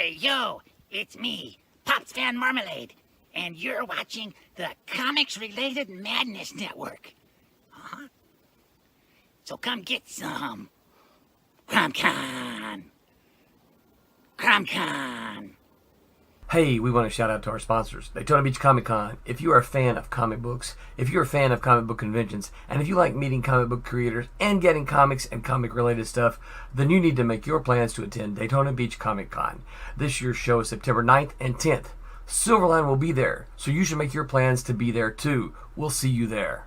Hey, yo, it's me, Pops Fan Marmalade, and you're watching the Comics-Related Madness Network. Uh-huh. So come get some. CromCon. CromCon. Hey, we want to shout out to our sponsors, Daytona Beach Comic Con. If you are a fan of comic books, if you're a fan of comic book conventions, and if you like meeting comic book creators and getting comics and comic-related stuff, then you need to make your plans to attend Daytona Beach Comic Con. This year's show is September 9th and 10th. Silverline will be there, so you should make your plans to be there too. We'll see you there.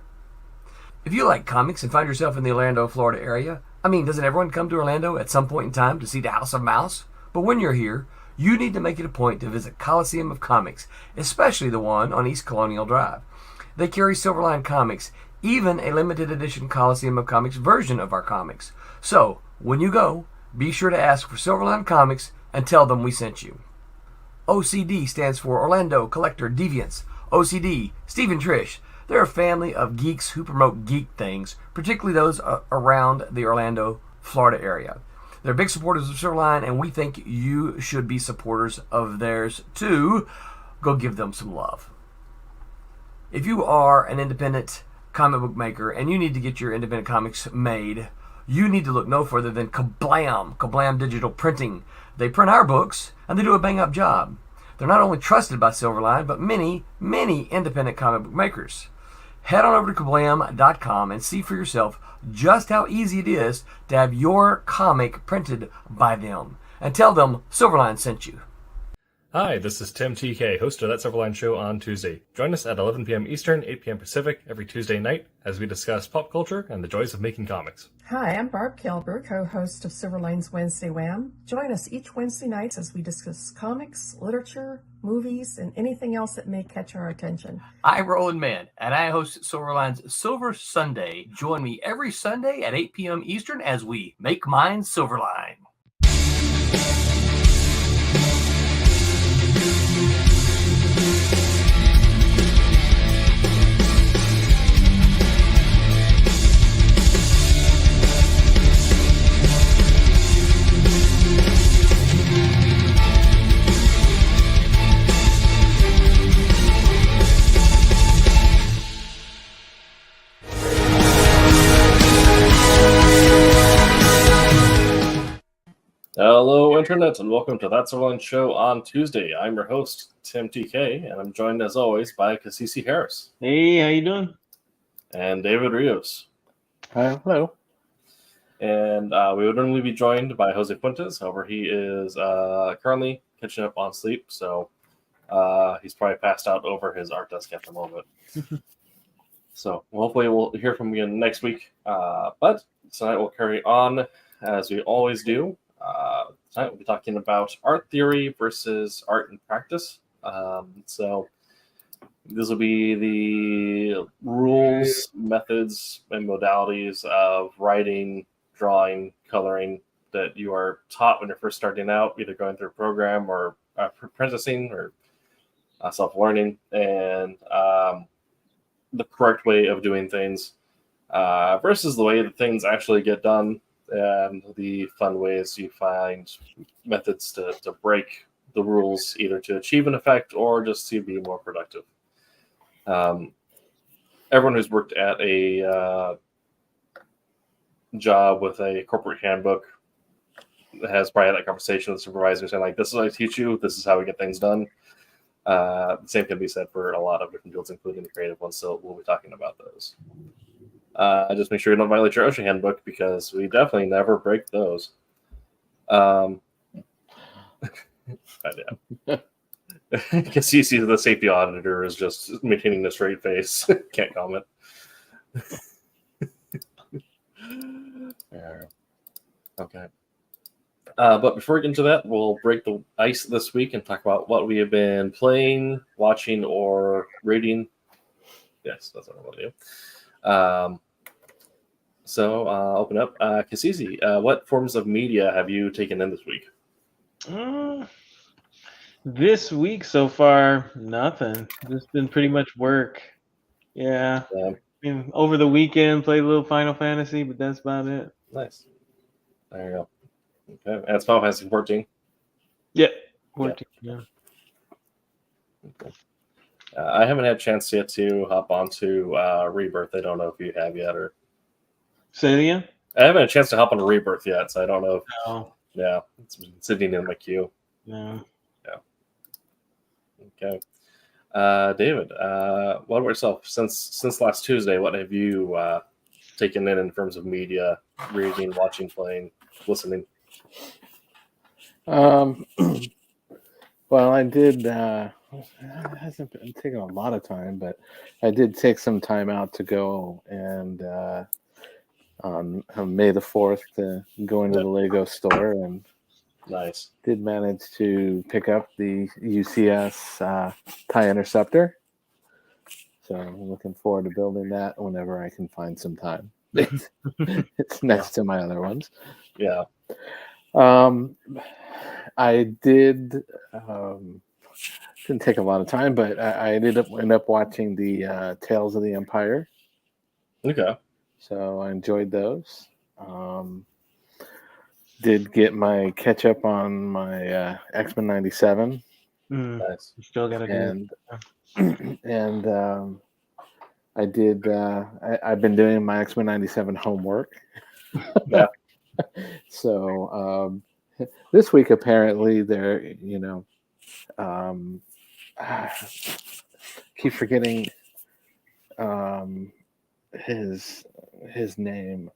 If you like comics and find yourself in the Orlando, Florida area, doesn't everyone come to Orlando at some point in time to see the House of Mouse? But when you're here, you need to make it a point to visit Coliseum of Comics, especially the one on East Colonial Drive. They carry Silverline comics, even a limited edition Coliseum of Comics version of our comics. So, when you go, be sure to ask for Silverline Comics and tell them we sent you. OCD stands for Orlando Collector Deviants. OCD, Steve and Trish, they're a family of geeks who promote geek things, particularly those around the Orlando, Florida area. They're big supporters of Silverline, and we think you should be supporters of theirs too. Go give them some love. If you are an independent comic book maker and you need to get your independent comics made, you need to look no further than Kablam Digital Printing. They print our books, and they do a bang-up job. They're not only trusted by Silverline, but many, many independent comic book makers. Head on over to kablam.com and see for yourself just how easy it is to have your comic printed by them. And tell them Silverline sent you. Hi, this is Tim TK, host of That Silverline Show on Tuesday. Join us at 11 p.m. Eastern, 8 p.m. Pacific every Tuesday night as we discuss pop culture and the joys of making comics. Hi, I'm Barb Kilber, co-host of Silverline's Wednesday Wham. Join us each Wednesday night as we discuss comics, literature, movies, and anything else that may catch our attention. I'm Roland Mann, and I host Silverline's Silver Sunday. Join me every Sunday at 8 p.m. Eastern as we make mine Silverline. Hello, Internet, and welcome to That Silverline Show on Tuesday. I'm your host, Tim TK, and I'm joined, as always, by Kasisi Harris. Hey, how you doing? And David Rios. Hi, hello. And we would normally be joined by Jose Fuentes. However, he is currently catching up on sleep, so he's probably passed out over his art desk at the moment. So hopefully we'll hear from him again next week. But tonight we'll carry on as we always do. Tonight we'll be talking about art theory versus art in practice. So this will be the rules, methods, and modalities of writing, drawing, coloring that you are taught when you're first starting out, either going through a program or apprenticing or self-learning, and the correct way of doing things versus the way that things actually get done, and the fun ways you find methods to break the rules, either to achieve an effect or just to be more productive. Everyone who's worked at a job with a corporate handbook has probably had that conversation with supervisors saying, like, this is what I teach you, this is how we get things done. The same can be said for a lot of different fields, including the creative ones, so we'll be talking about those. Just make sure you don't violate your OSHA handbook, because we definitely never break those. Yeah. Because you see the safety auditor is just maintaining a straight face. Can't comment. Okay. But before we get into that, we'll break the ice this week and talk about what we have been playing, watching, or reading. Yes, that's what I want to do. So I'll open up. Kasisi, what forms of media have you taken in this week? This week so far, nothing. Just been pretty much work. Yeah. Over the weekend, played a little Final Fantasy, but that's about it. Nice. There you go. Okay. And it's Final Fantasy 14. Yeah. 14. Yeah. Okay. I haven't had a chance yet to hop onto Rebirth. I don't know if you have yet, or Say it again. I haven't had a chance to hop on Rebirth yet, so I don't know. No. Yeah, it's been sitting in my queue. No. Okay. David, what about yourself? Since last Tuesday, what have you taken in terms of media, reading, watching, playing, listening? Well, I did. It hasn't been taken a lot of time, but I did take some time out to go and on May the 4th to go into the Lego store and Nice. did manage to pick up the UCS TIE Interceptor. So I'm looking forward to building that whenever I can find some time. It's next to my other ones. Yeah. I did. Didn't take a lot of time, but I ended up watching the Tales of the Empire. Okay. So I enjoyed those. Did get my catch up on my X-Men 97, Nice. You still got to do and I did. I've been doing my X-Men 97 homework. Yeah. So this week apparently they're keep forgetting his name.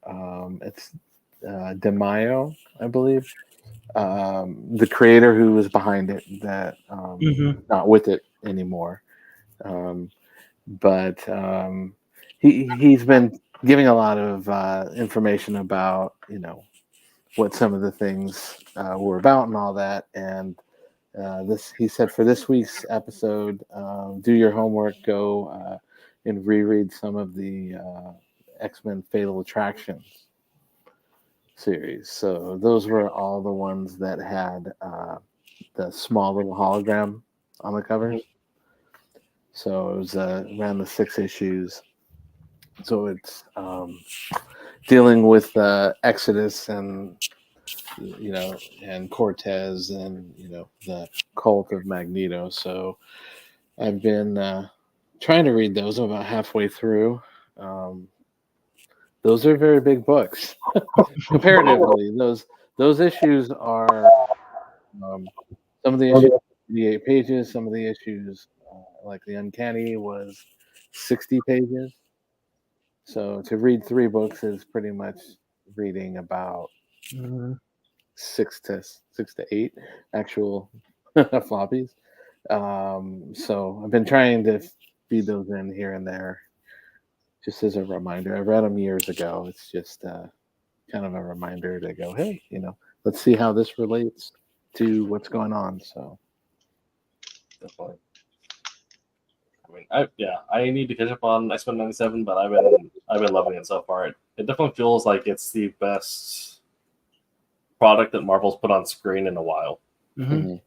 It's DeMaio, I believe. The creator who was behind it that not with it anymore. But he's been giving a lot of information about what some of the things were about and all that. And this he said for this week's episode, do your homework, go and reread some of the X-Men Fatal Attractions series. So those were all the ones that had the small little hologram on the covers. So it was around the 6 issues. So it's dealing with Exodus and and Cortez and the cult of Magneto. So I've been trying to read those. I'm about halfway through. Those are very big books comparatively. Those issues are some of the issues 88 pages. Some of the issues, like the Uncanny, was 60 pages. So to read 3 books is pretty much reading about 6 to 8 actual floppies. So I've been trying to feed those in here and there, just as a reminder. I read them years ago. It's just kind of a reminder to go, hey, let's see how this relates to what's going on. So Definitely. I mean, I need to catch up on X-Men 97, but I've been loving it so far. It definitely feels like it's the best product that Marvel's put on screen in a while. Enjoying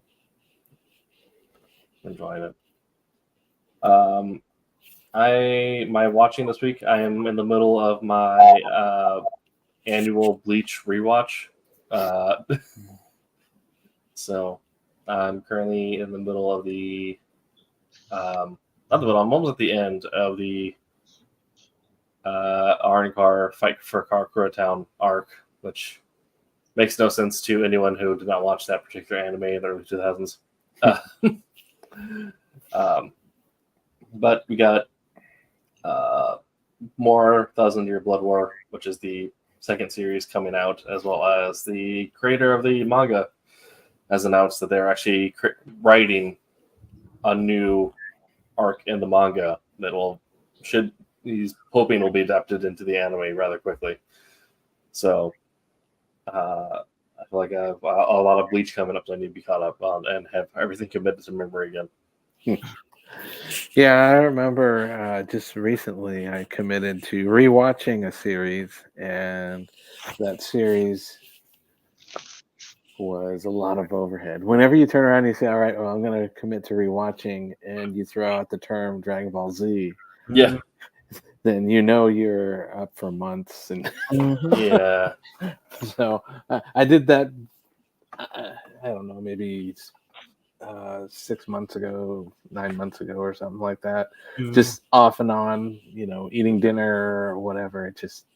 it. My watching this week, I am in the middle of my annual Bleach rewatch. So I'm currently in the middle of the not the middle, I'm almost at the end of the Arrancar Fight for Karakura Town arc, which makes no sense to anyone who did not watch that particular anime in the early 2000s. But we got more Thousand Year Blood War, which is the second series coming out, as well as the creator of the manga has announced that they're actually writing a new arc in the manga that he's hoping will be adapted into the anime rather quickly. So I feel like I have a lot of Bleach coming up, so I need to be caught up on and have everything committed to memory again. Yeah, I remember just recently I committed to rewatching a series, and that series was a lot of overhead. Whenever you turn around and you say, all right, well, I'm going to commit to rewatching, and you throw out the term Dragon Ball Z, Yeah. then you're up for months. And Yeah. So I did that, I don't know, maybe 6 months ago, 9 months ago, or something like that. Mhm. Just off and on, eating dinner or whatever. It just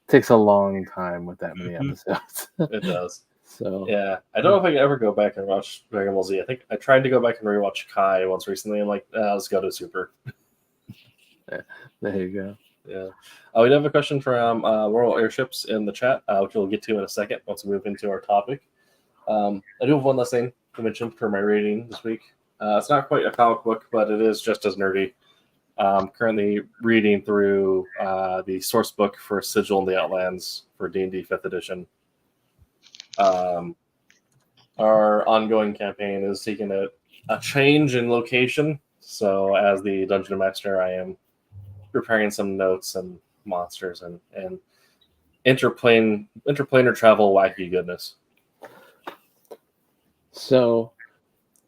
takes a long time with that many Mhm. episodes. It does. So Yeah, I don't know if I can ever go back and watch Dragon Ball Z. I think I tried to go back and rewatch Kai once recently. I'm like, let's go to Super. there you go. Yeah. We do have a question from Royal Airships in the chat, which we'll get to in a second once we move into our topic. I do have one last thing to mention for my rating this week. It's not quite a comic book, but it is just as nerdy. I'm currently reading through the source book for Sigil and the Outlands for D&D 5th edition. Our ongoing campaign is taking a change in location. So as the Dungeon Master, I am preparing some notes and monsters and interplanar travel wacky goodness. So,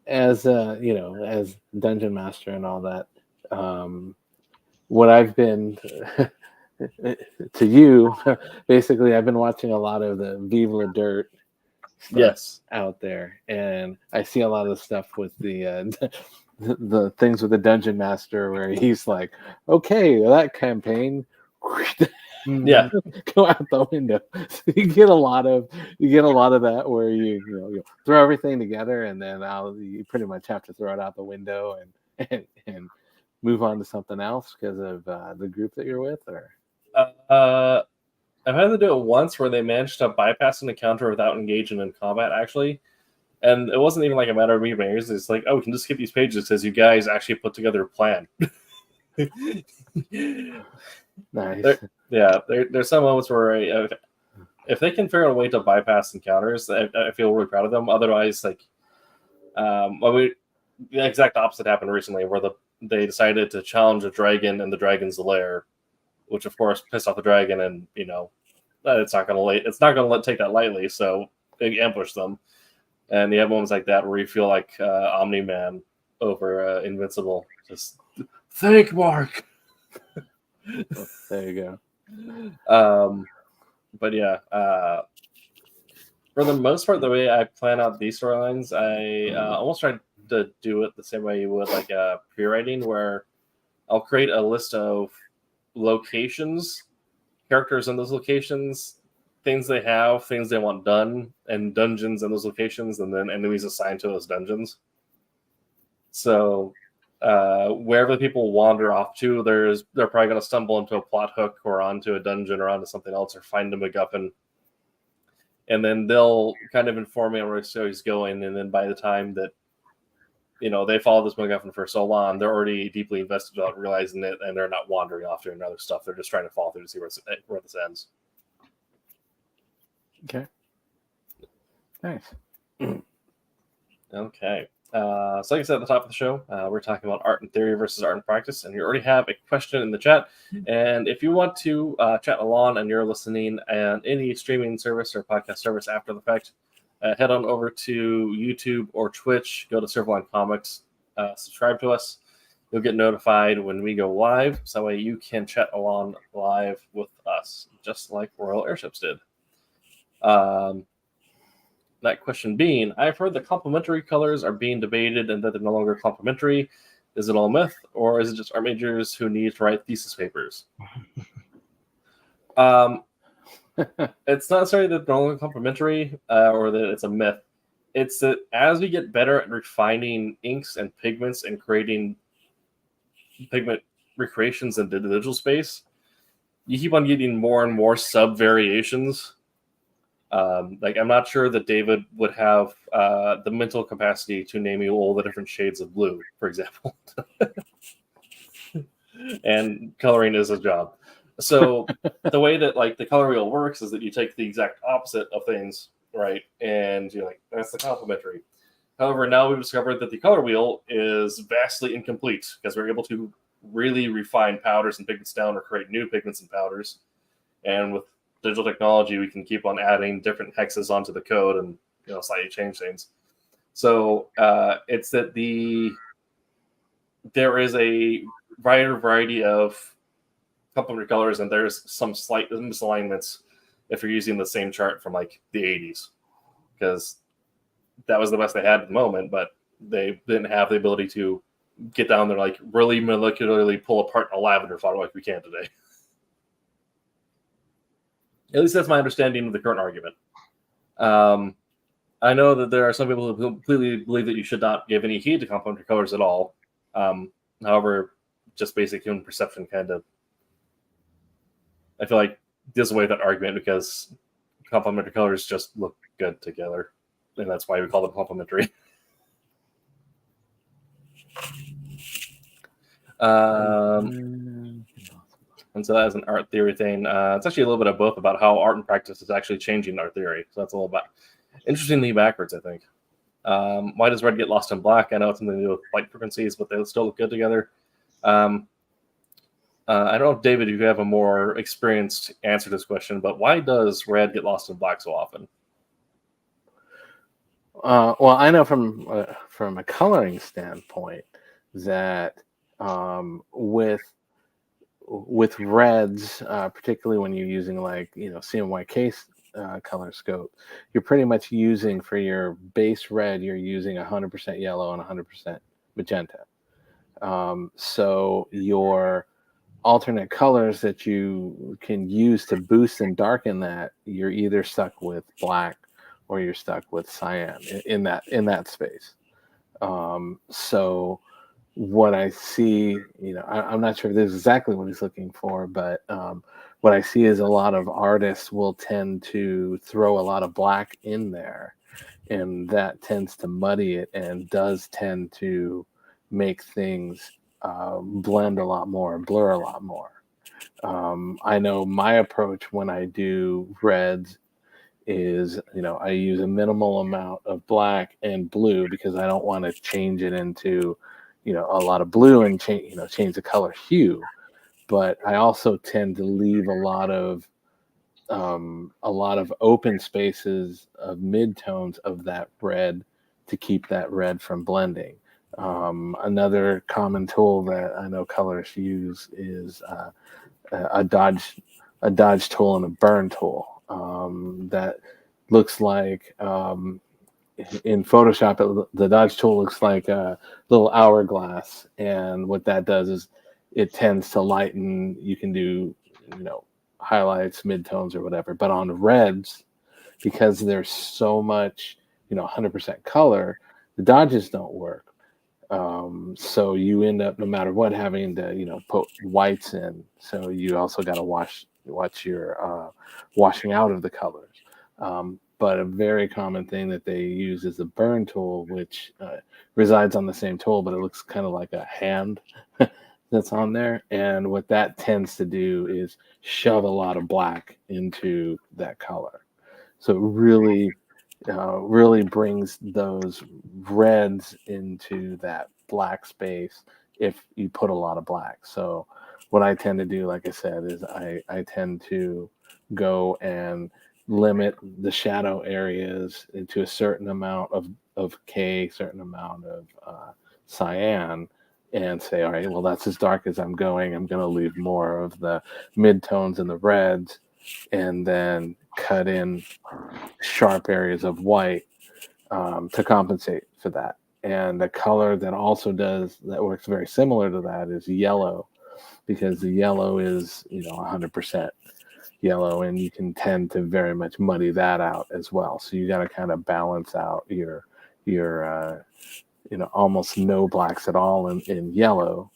as as Dungeon Master and all that, what I've been to you, basically, I've been watching a lot of the Vive la Dirt stuff Yes. out there, and I see a lot of stuff with the the things with the Dungeon Master where he's like, okay, that campaign. Yeah. Go out the window. So you get a lot of that where you throw everything together and then you pretty much have to throw it out the window and move on to something else because of the group that you're with, or I've had to do it once where they managed to bypass an encounter without engaging in combat, actually. And it wasn't even like a matter of me being It's like, oh, we can just skip these pages because you guys actually put together a plan. nice. There's some moments where if they can figure out a way to bypass encounters, I feel really proud of them. Otherwise, like, the exact opposite happened recently, where they decided to challenge a dragon in the dragon's lair, which of course pissed off the dragon, and it's not gonna take that lightly. So they ambushed them, and you have moments like that where you feel like Omni-Man over Invincible. Just thank Mark. There you go. But yeah, for the most part, the way I plan out these storylines, I almost try to do it the same way you would like pre-writing, where I'll create a list of locations, characters in those locations, things they have, things they want done, and dungeons in those locations, and then enemies assigned to those dungeons. So wherever the people wander off to, they're probably going to stumble into a plot hook or onto a dungeon or onto something else or find a MacGuffin. And then they'll kind of inform me on where the story's going. And then by the time that, they follow this MacGuffin for so long, they're already deeply invested without realizing it, and they're not wandering off doing other stuff. They're just trying to follow through to see where this ends. Okay. Nice. Okay. So like I said at the top of the show, we're talking about art and theory versus art and practice, and you already have a question in the chat. And if you want to chat along and you're listening on any streaming service or podcast service after the fact, head on over to YouTube or Twitch, go to Silverline Comics, subscribe to us. You'll get notified when we go live, so that way you can chat along live with us, just like Royal Airships did. That question being, I've heard that complementary colors are being debated and that they're no longer complementary. Is it all myth, or is it just art majors who need to write thesis papers? It's not necessarily that they're no longer complementary or that it's a myth. It's that as we get better at refining inks and pigments and creating pigment recreations in the digital space, you keep on getting more and more sub-variations. Like, I'm not sure that David would have the mental capacity to name you all the different shades of blue, for example. And coloring is his job. So the way that like the color wheel works is that you take the exact opposite of things, right? And you're like, that's the complementary. However, now we've discovered that the color wheel is vastly incomplete because we're able to really refine powders and pigments down or create new pigments and powders. And with digital technology, we can keep on adding different hexes onto the code and slightly change things. So it's that there is a wider variety of complementary colors, and there's some slight misalignments if you're using the same chart from like the 80s, because that was the best they had at the moment. But they didn't have the ability to get down there, like really molecularly pull apart a lavender flower like we can today. At least that's my understanding of the current argument. I know that there are some people who completely believe that you should not give any heed to complementary colors at all. However, just basic human perception kind of, I feel like, does away with that argument because complementary colors just look good together. And that's why we call them complementary. And so that is an art theory thing. It's actually a little bit of both about how art and practice is actually changing art theory. So that's a little bit interestingly backwards, I think. Why does red get lost in black? I know it's something to do with light frequencies, but they still look good together. I don't know if, David, you have a more experienced answer to this question, but why does red get lost in black so often? Well, I know from a coloring standpoint that with reds, particularly when you're using like CMYK color scope, you're pretty much using for your base red, you're using 100% yellow and 100% magenta. So your alternate colors that you can use to boost and darken that, you're either stuck with black or you're stuck with cyan in that space. So what I see, I'm not sure if this is exactly what he's looking for, but what I see is a lot of artists will tend to throw a lot of black in there, and that tends to muddy it and does tend to make things blend a lot more and blur a lot more. I know my approach when I do reds is, I use a minimal amount of black and blue because I don't want to change it into, a lot of blue and change the color hue. But I also tend to leave a lot of open spaces of midtones of that red to keep that red from blending. Another common tool that I know colorists use is a dodge tool and a burn tool. That looks like in Photoshop, the dodge tool looks like a little hourglass, and what that does is it tends to lighten. You can do highlights, midtones, or whatever. But on reds, because there's so much 100% color, the dodges don't work. So you end up, no matter what, having to put whites in. So you also got to watch your washing out of the colors. But a very common thing that they use is the burn tool, which resides on the same tool, but it looks kind of like a hand that's on there. And what that tends to do is shove a lot of black into that color. So it really brings those reds into that black space if you put a lot of black. So what I tend to do, like I said, is I tend to go and limit the shadow areas into a certain amount of K, certain amount of cyan, and say, all right, well, that's as dark as I'm going. I'm going to leave more of the midtones and the reds, and then cut in sharp areas of white to compensate for that. And the color that works very similar to that is yellow, because the yellow is 100% yellow, and you can tend to very much muddy that out as well. So you got to kind of balance out your almost no blacks at all in yellow.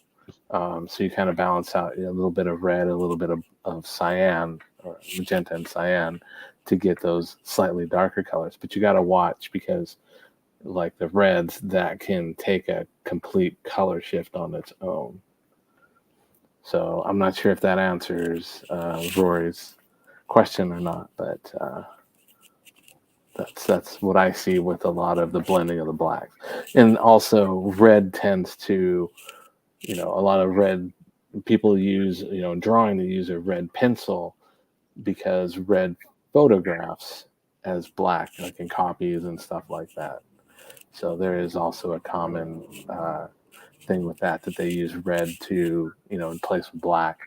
So you kind of balance out a little bit of red, a little bit of cyan, or magenta and cyan, to get those slightly darker colors. But you got to watch, because like the reds, that can take a complete color shift on its own. So I'm not sure if that answers Rory's question or not, but that's what I see with a lot of the blending of the blacks. And also red tends to, a lot of red people use, drawing, they use a red pencil, because red photographs as black, like in copies and stuff like that. So there is also a common thing with that they use red to, in place of black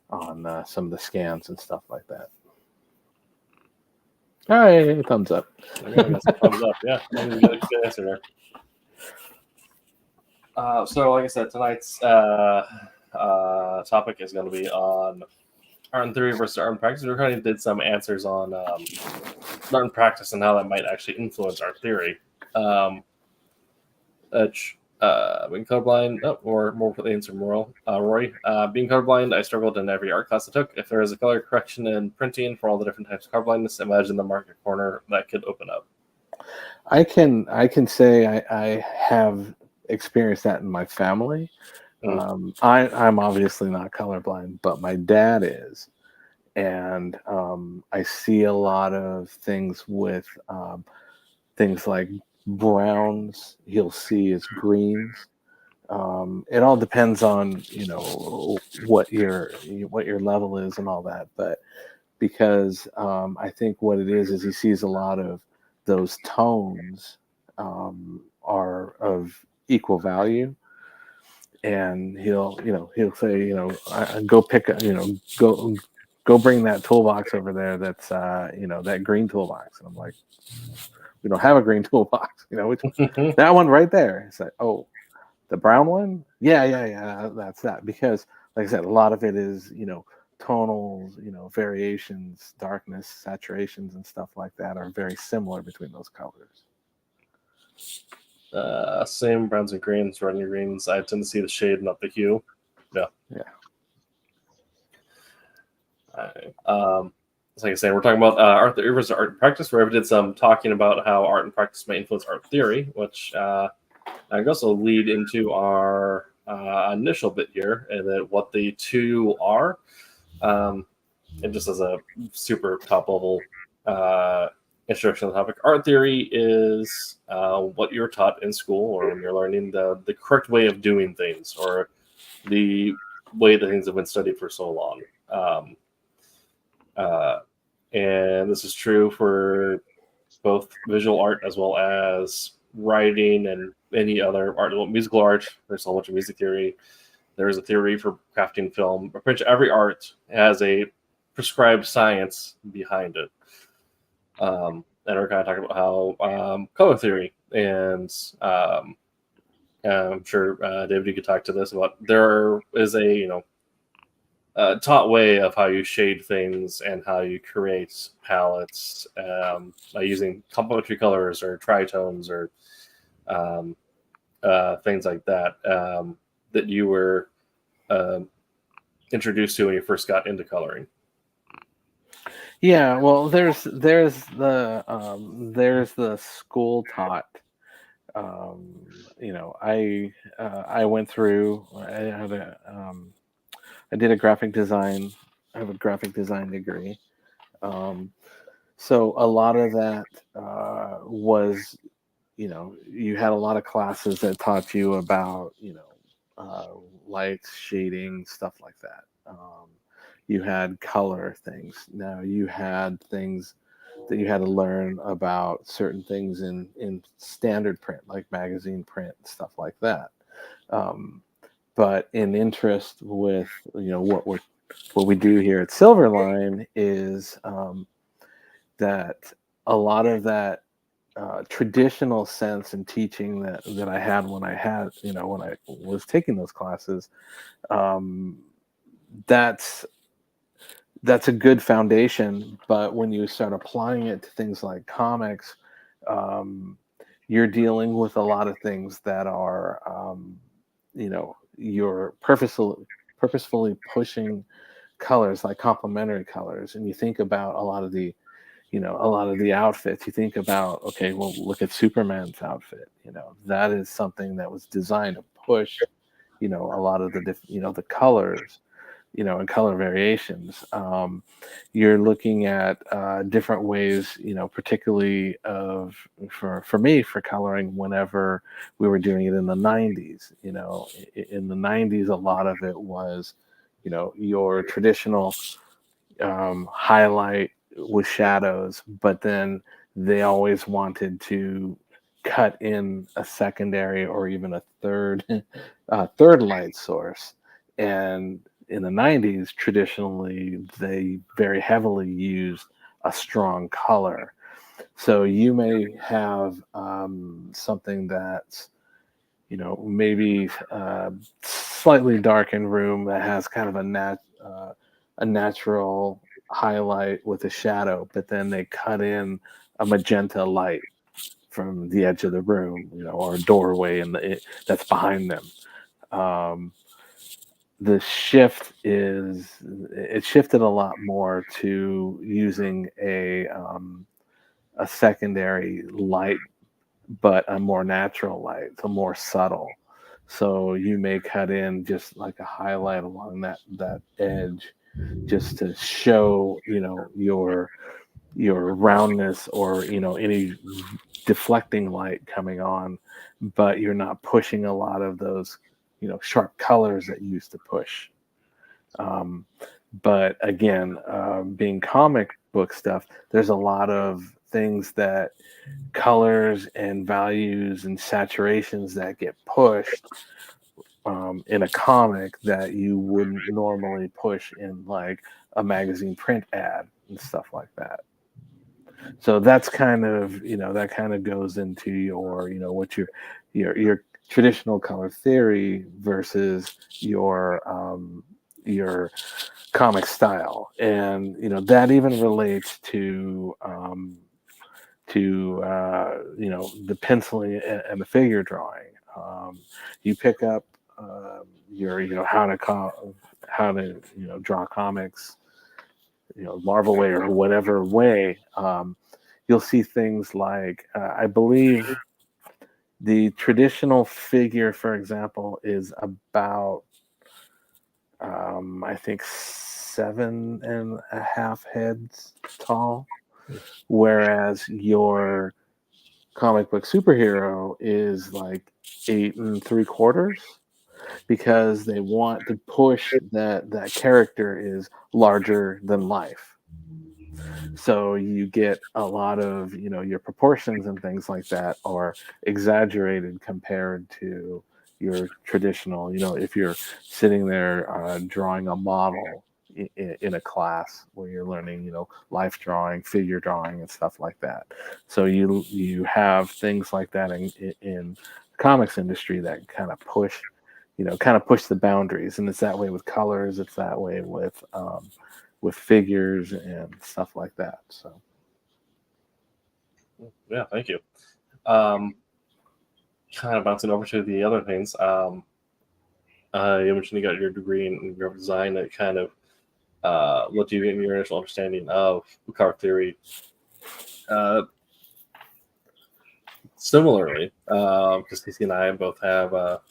on some of the scans and stuff like that. All right, thumbs up. Thumbs up, yeah. Good answer there. So, like I said, tonight's topic is going to be on art and theory versus art and practice. We kind of did some answers on art and practice and how that might actually influence art theory. Being colorblind, or more for the answer, moral. Rory, being colorblind, I struggled in every art class I took. If there is a color correction and printing for all the different types of colorblindness, imagine the market corner that could open up. I can say I have experienced that in my family. I'm obviously not colorblind, but my dad is, and I see a lot of things with things like browns. He'll see as greens. It all depends on what your level is and all that, but because I think what it is he sees a lot of those tones are of equal value, and he'll say, go pick a, go bring that toolbox over there. That's that green toolbox, and I'm like, we don't have a green toolbox. Which that one right there. It's like, oh, the brown one? Yeah. That's that. Because, like I said, a lot of it is, tonals, variations, darkness, saturations, and stuff like that are very similar between those colors. Same browns and greens, red and greens. I tend to see the shade, not the hue. Yeah. Like I said, we're talking about art theory versus art and practice. Where I did some talking about how art and practice may influence art theory, which I guess will lead into our initial bit here, and then what the two are. And just as a super top level introduction to the topic, art theory is what you're taught in school, or when you're learning the correct way of doing things, or the way that things have been studied for so long. And this is true for both visual art as well as writing and any other art. Well, musical art, there's a whole bunch of music theory. There's a theory for crafting film. Pretty much every art has a prescribed science behind it. And we're kind of talking about how color theory, and I'm sure David, you could talk to this about. There is a taught way of how you shade things and how you create palettes by using complementary colors or tritones or things like that that you were introduced to when you first got into coloring. Yeah, well, there's the school taught. I went through. I did a graphic design. I have a graphic design degree. So a lot of that was, you had a lot of classes that taught you about, lights, shading, stuff like that. You had color things. Now you had things that you had to learn about certain things in standard print, like magazine print, stuff like that. But in interest with what we do here at Silverline is that a lot of that traditional sense and teaching that I had when I was taking those classes, that's a good foundation. But when you start applying it to things like comics, you're dealing with a lot of things that are you're purposefully pushing colors, like complementary colors. And you think about a lot of the outfits. You think about, okay, well, look at Superman's outfit. That is something that was designed to push a lot of the colors, and color variations. You're looking at different ways, particularly for me, for coloring, whenever we were doing it in the 90s. In the 90s, a lot of it was, your traditional highlight with shadows, but then they always wanted to cut in a secondary or even a third light source. And in the 90s, traditionally, they very heavily used a strong color. So you may have something that's maybe slightly darkened room that has kind of a natural highlight with a shadow, but then they cut in a magenta light from the edge of the room, or a doorway that's behind them. The shift it shifted a lot more to using a secondary light, but a more natural light, so more subtle. So you may cut in just like a highlight along that edge, just to show your roundness, or any deflecting light coming on, but you're not pushing a lot of those sharp colors that you used to push. But again, being comic book stuff, there's a lot of things that colors and values and saturations that get pushed in a comic that you wouldn't normally push in like a magazine print ad and stuff like that. So that's kind of that kind of goes into your what your traditional color theory versus your comic style, and that even relates to the penciling and the figure drawing. You pick up your how to draw comics, Marvel way or whatever way. You'll see things like I believe the traditional figure, for example, is about I think 7.5 heads tall, whereas your comic book superhero is like 8.75, because they want to push that character is larger than life. So you get a lot of your proportions and things like that are exaggerated compared to your traditional. If you're sitting there drawing a model in a class where you're learning life drawing, figure drawing, and stuff like that. So you have things like that in the comics industry that kind of push the boundaries, and it's that way with colors, it's that way with figures and stuff like that. So Yeah, thank you. Kind of bouncing over to the other things. You mentioned you got your degree in graphic design. That kind of let you get your initial understanding of color theory. Similarly, because Casey and I both have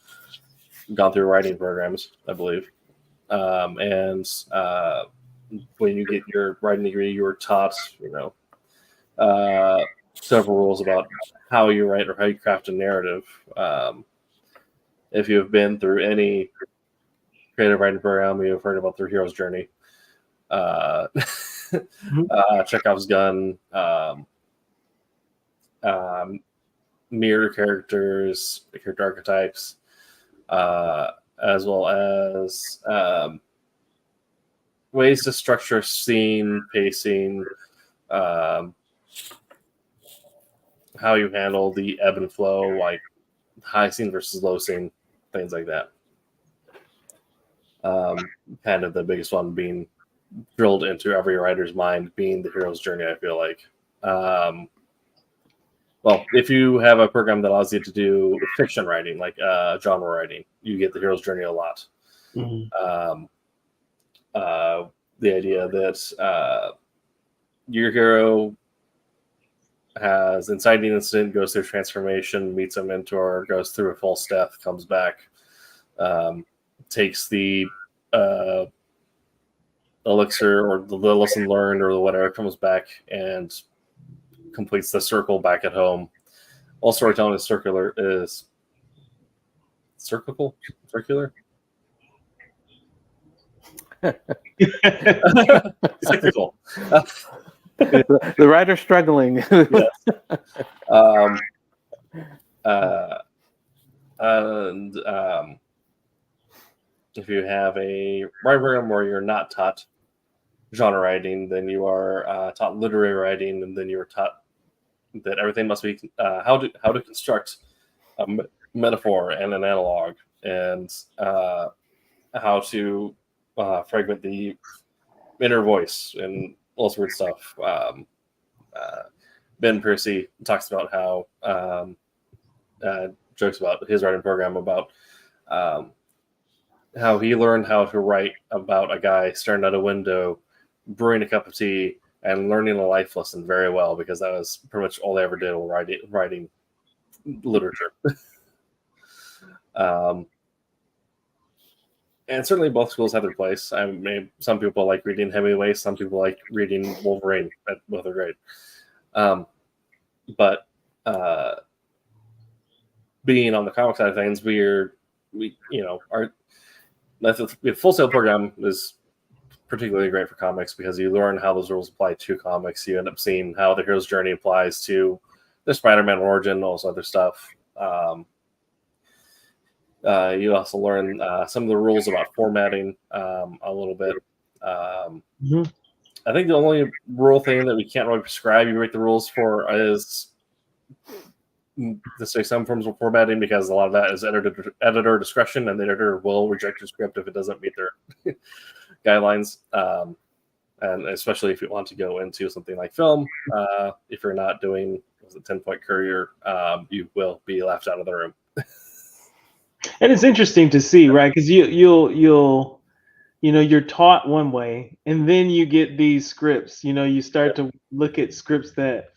gone through writing programs, I believe, and when you get your writing degree, you were taught, several rules about how you write or how you craft a narrative. If you have been through any creative writing program, you've heard about their hero's journey. Chekhov's gun, mirror characters, character archetypes, as well as ways to structure scene, pacing, how you handle the ebb and flow, like high scene versus low scene, things like that. Kind of the biggest one being drilled into every writer's mind being the hero's journey, I feel like. Well, if you have a program that allows you to do fiction writing, like genre writing, you get the hero's journey a lot. Mm-hmm. The idea that your hero has inciting incident, goes through transformation, meets a mentor, goes through a false death, comes back, takes the elixir or the lesson learned or whatever, comes back and completes the circle back at home. All storytelling is circular. Cyclical. The writer's struggling. Yes. And if you have a writing program where you're not taught genre writing, then you are taught literary writing, and then you're taught that everything must be how to construct a metaphor and an analog, and how to fragment the inner voice and all sorts of weird stuff. Ben Percy talks about how jokes about his writing program about how he learned how to write about a guy staring out a window, brewing a cup of tea, and learning a life lesson very well, because that was pretty much all they ever did while writing literature. And certainly both schools have their place. I mean, some people like reading Hemingway, some people like reading Wolverine. Both are great. But being on the comic side of things, our Full Sail program is particularly great for comics, because you learn how those rules apply to comics. You end up seeing how the hero's journey applies to the Spider-Man origin, all this other stuff. You also learn some of the rules about formatting a little bit. I think the only rule thing that we can't really prescribe you write the rules for is to say some forms of formatting, because a lot of that is editor discretion, and the editor will reject your script if it doesn't meet their guidelines. And especially if you want to go into something like film, if you're not doing a 10-point courier, you will be left out of the room. And it's interesting to see, right? Because you'll you're taught one way, and then you get these scripts. You start to look at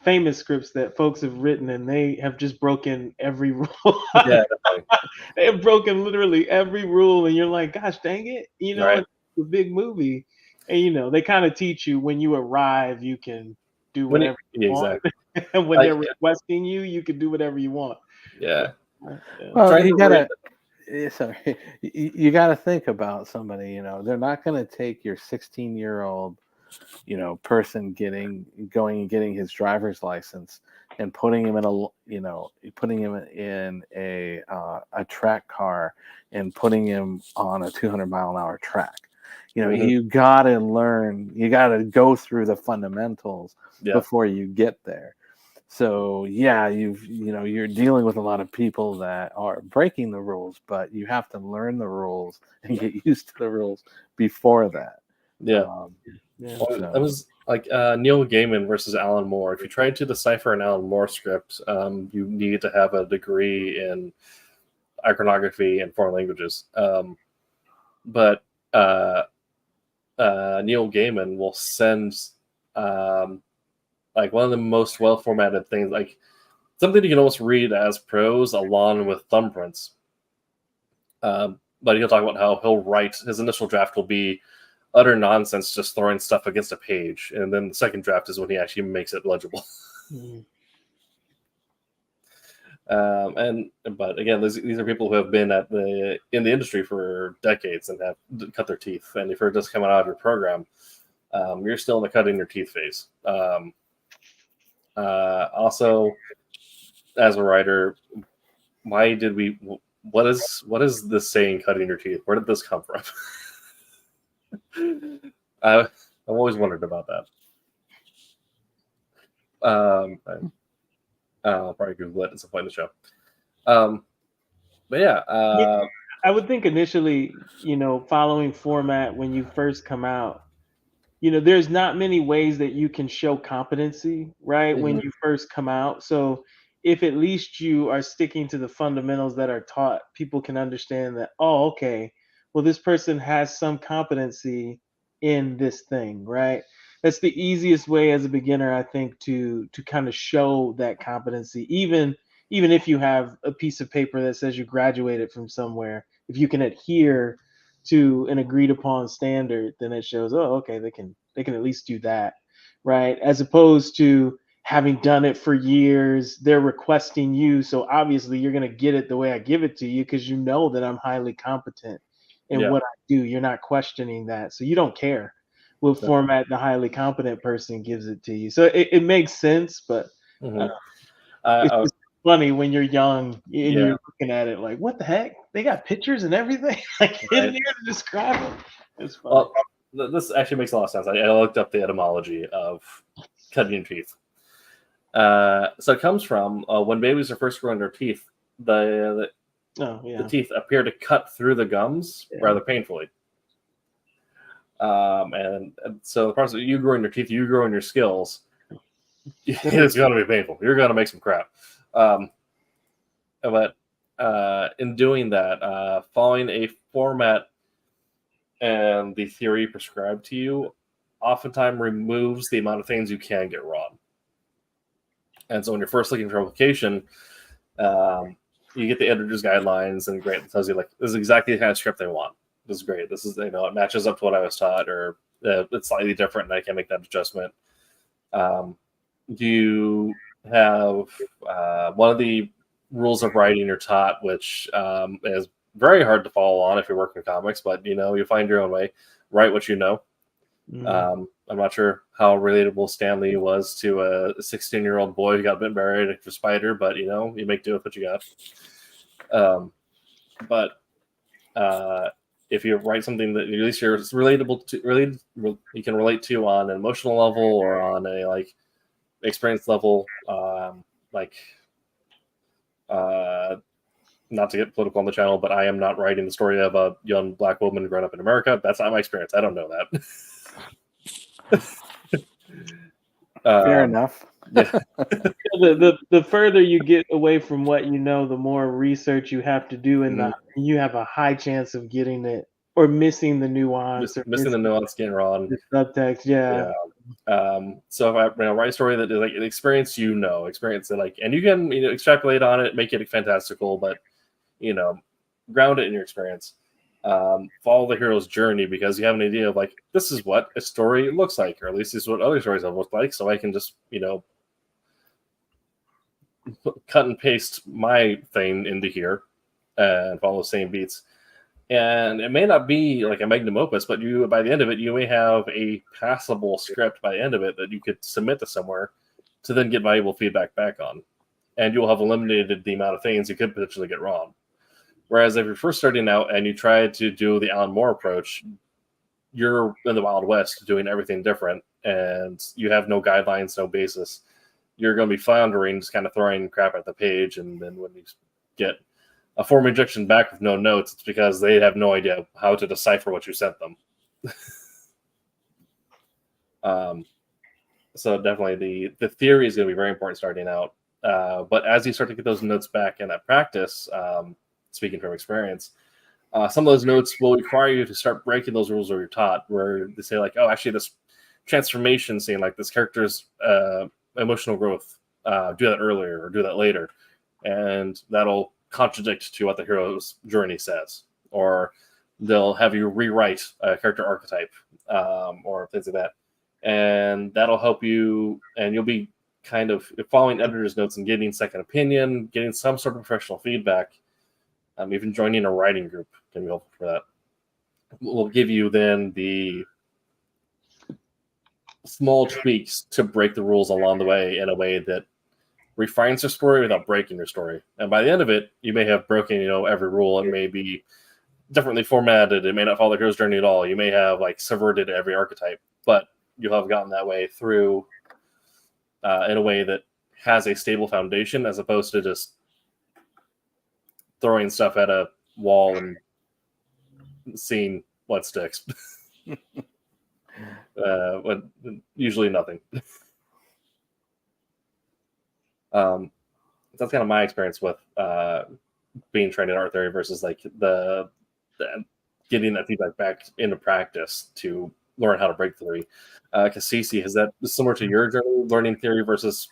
famous scripts that folks have written, and they have just broken every rule. Yeah, they have broken literally every rule, and you're like, gosh, dang it! Right. It's a big movie, and they kind of teach you when you arrive, you can do whatever you want, and when they're requesting you can do whatever you want. Yeah. Well, you gotta. Sorry, you got to think about somebody. They're not going to take your 16-year-old, person getting his driver's license and putting him in a track car and putting him on a 200-mile-an-hour track. You got to learn. You got to go through the fundamentals before you get there. So you're dealing with a lot of people that are breaking the rules, but you have to learn the rules and get used to the rules before that. It was like Neil Gaiman versus Alan Moore. If you tried to decipher an Alan Moore script, you needed to have a degree in iconography and foreign languages. But Neil Gaiman will send like one of the most well-formatted things, like something you can almost read as prose along with thumbprints. But he'll talk about how he'll write, his initial draft will be utter nonsense, just throwing stuff against a page. And then the second draft is when he actually makes it legible. But again, these are people who have been in the industry for decades and have cut their teeth. And if you're just coming out of your program, you're still in the cutting your teeth phase. Also, as a writer, what is this saying, cutting your teeth? Where did this come from? I've always wondered about that. I'll probably Google it at some point in the show. But yeah, I would think initially, following format when you first come out, there's not many ways that you can show competency, right? When you first come out. So if at least you are sticking to the fundamentals that are taught, people can understand that, oh, okay, well, this person has some competency in this thing, right? That's the easiest way as a beginner, I think, to kind of show that competency, even if you have a piece of paper that says you graduated from somewhere. If you can adhere to an agreed upon standard, then it shows, oh, okay, they can at least do that, right? As opposed to having done it for years, they're requesting you, so obviously you're going to get it the way I give it to you because you know that I'm highly competent in what I do. You're not questioning that, so you don't care what format the highly competent person gives it to you. So it makes sense, but it's funny when you're young and you're looking at it like, what the heck? They got pictures and everything like in there to describe it. It's funny. Well, this actually makes a lot of sense. I looked up the etymology of cutting your teeth. So it comes from when babies are first growing their teeth, the Oh, yeah. the teeth appear to cut through the gums rather painfully. And so the process of you growing your teeth, you growing your skills, it's going to be painful. You're going to make some crap. But in doing that, following a format and the theory prescribed to you oftentimes removes the amount of things you can get wrong. And so when you're first looking for a location, you get the editor's guidelines, and great, it tells you like this is exactly the kind of script they want. This is great. This is, you know, it matches up to what I was taught, or it's slightly different, and I can make that adjustment. You have one of the rules of writing you're taught, which is very hard to follow on if you're working in comics, but you know, you find your own way. Write what you know. I'm not sure how relatable Stanley was to a 16-year-old boy who got bitten by a spider, but you know, you make do with what you got. But if you write something that at least you're relatable to, you can relate to on an emotional level or on a like experience level, not to get political on the channel, but I am not writing the story of a young black woman growing up in America. That's not my experience. I don't know that. Fair enough. Yeah. The further you get away from what you know, the more research you have to do, and you have a high chance of getting it or missing the nuance, or missing the nuance, getting wrong. The subtext, yeah. So if I write a story that is like an experience, experience that like, and you can extrapolate on it, make it fantastical, but ground it in your experience. Follow the hero's journey, because you have an idea of like, this is what a story looks like, or at least this is what other stories have looked like. So I can just cut and paste my thing into here and follow the same beats. And it may not be like a magnum opus, but by the end of it, you may have a passable script by the end of it that you could submit to somewhere to then get valuable feedback back on. And you'll have eliminated the amount of things you could potentially get wrong. Whereas if you're first starting out and you try to do the Alan Moore approach, you're in the Wild West doing everything different, and you have no guidelines, no basis. You're going to be floundering, just kind of throwing crap at the page, and then when you get a form injection back with no notes, it's because they have no idea how to decipher what you sent them. So definitely the theory is going to be very important starting out. But as you start to get those notes back in that practice, speaking from experience, some of those notes will require you to start breaking those rules that you're taught, where they say like, oh, actually this transformation scene, like this character's emotional growth, do that earlier or do that later. And that'll contradict to what the hero's journey says. Or they'll have you rewrite a character archetype, or things like that. And that'll help you, and you'll be kind of following editor's notes and getting second opinion, getting some sort of professional feedback. Even joining a writing group can be helpful for that. We'll give you then the small tweaks to break the rules along the way in a way that refines your story without breaking your story. And by the end of it, you may have broken, every rule. It may be differently formatted. It may not follow the hero's journey at all. You may have like subverted every archetype, but you'll have gotten that way through in a way that has a stable foundation, as opposed to just throwing stuff at a wall and seeing what sticks. But usually nothing. That's kind of my experience with being trained in art theory versus like the getting that feedback back into practice to learn how to break theory. Cassisi, is that similar to your journey, learning theory versus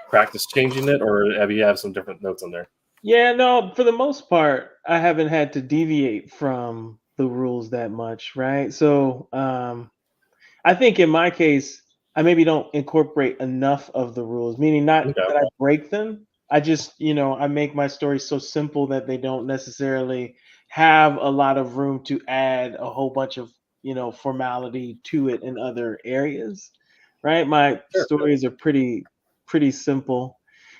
practice changing it, or have you some different notes on there? Yeah, no, for the most part, I haven't had to deviate from the rules that much, right? So I think in my case, I maybe don't incorporate enough of the rules, meaning not that I break them. I just, I make my story so simple that they don't necessarily have a lot of room to add a whole bunch of, formality to it in other areas, right? My stories are pretty simple.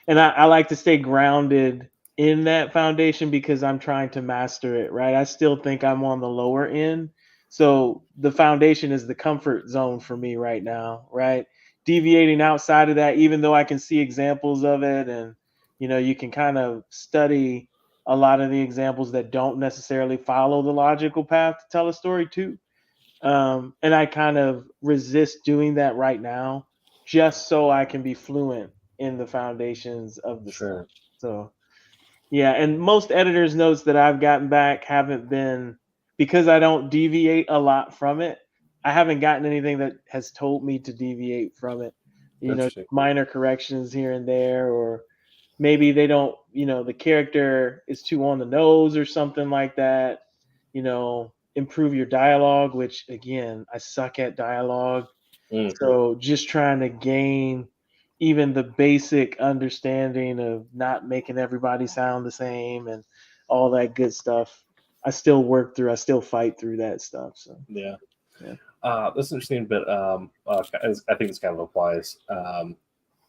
And I like to stay grounded in that foundation because I'm trying to master it, right? I still think I'm on the lower end. So the foundation is the comfort zone for me right now, right? Deviating outside of that, even though I can see examples of it, and you can kind of study a lot of the examples that don't necessarily follow the logical path to tell a story too. And I kind of resist doing that right now, just so I can be fluent in the foundations of the stuff. Sure. So yeah, and most editors' notes that I've gotten back haven't been, because I don't deviate a lot from it. I haven't gotten anything that has told me to deviate from it. Interesting. Minor corrections here and there, or maybe they don't, the character is too on the nose or something like that. Improve your dialogue, which again, I suck at dialogue. Mm. So just trying to gain even the basic understanding of not making everybody sound the same and all that good stuff. I still fight through that stuff. So Yeah. Yeah. This is interesting bit. I think this kind of applies.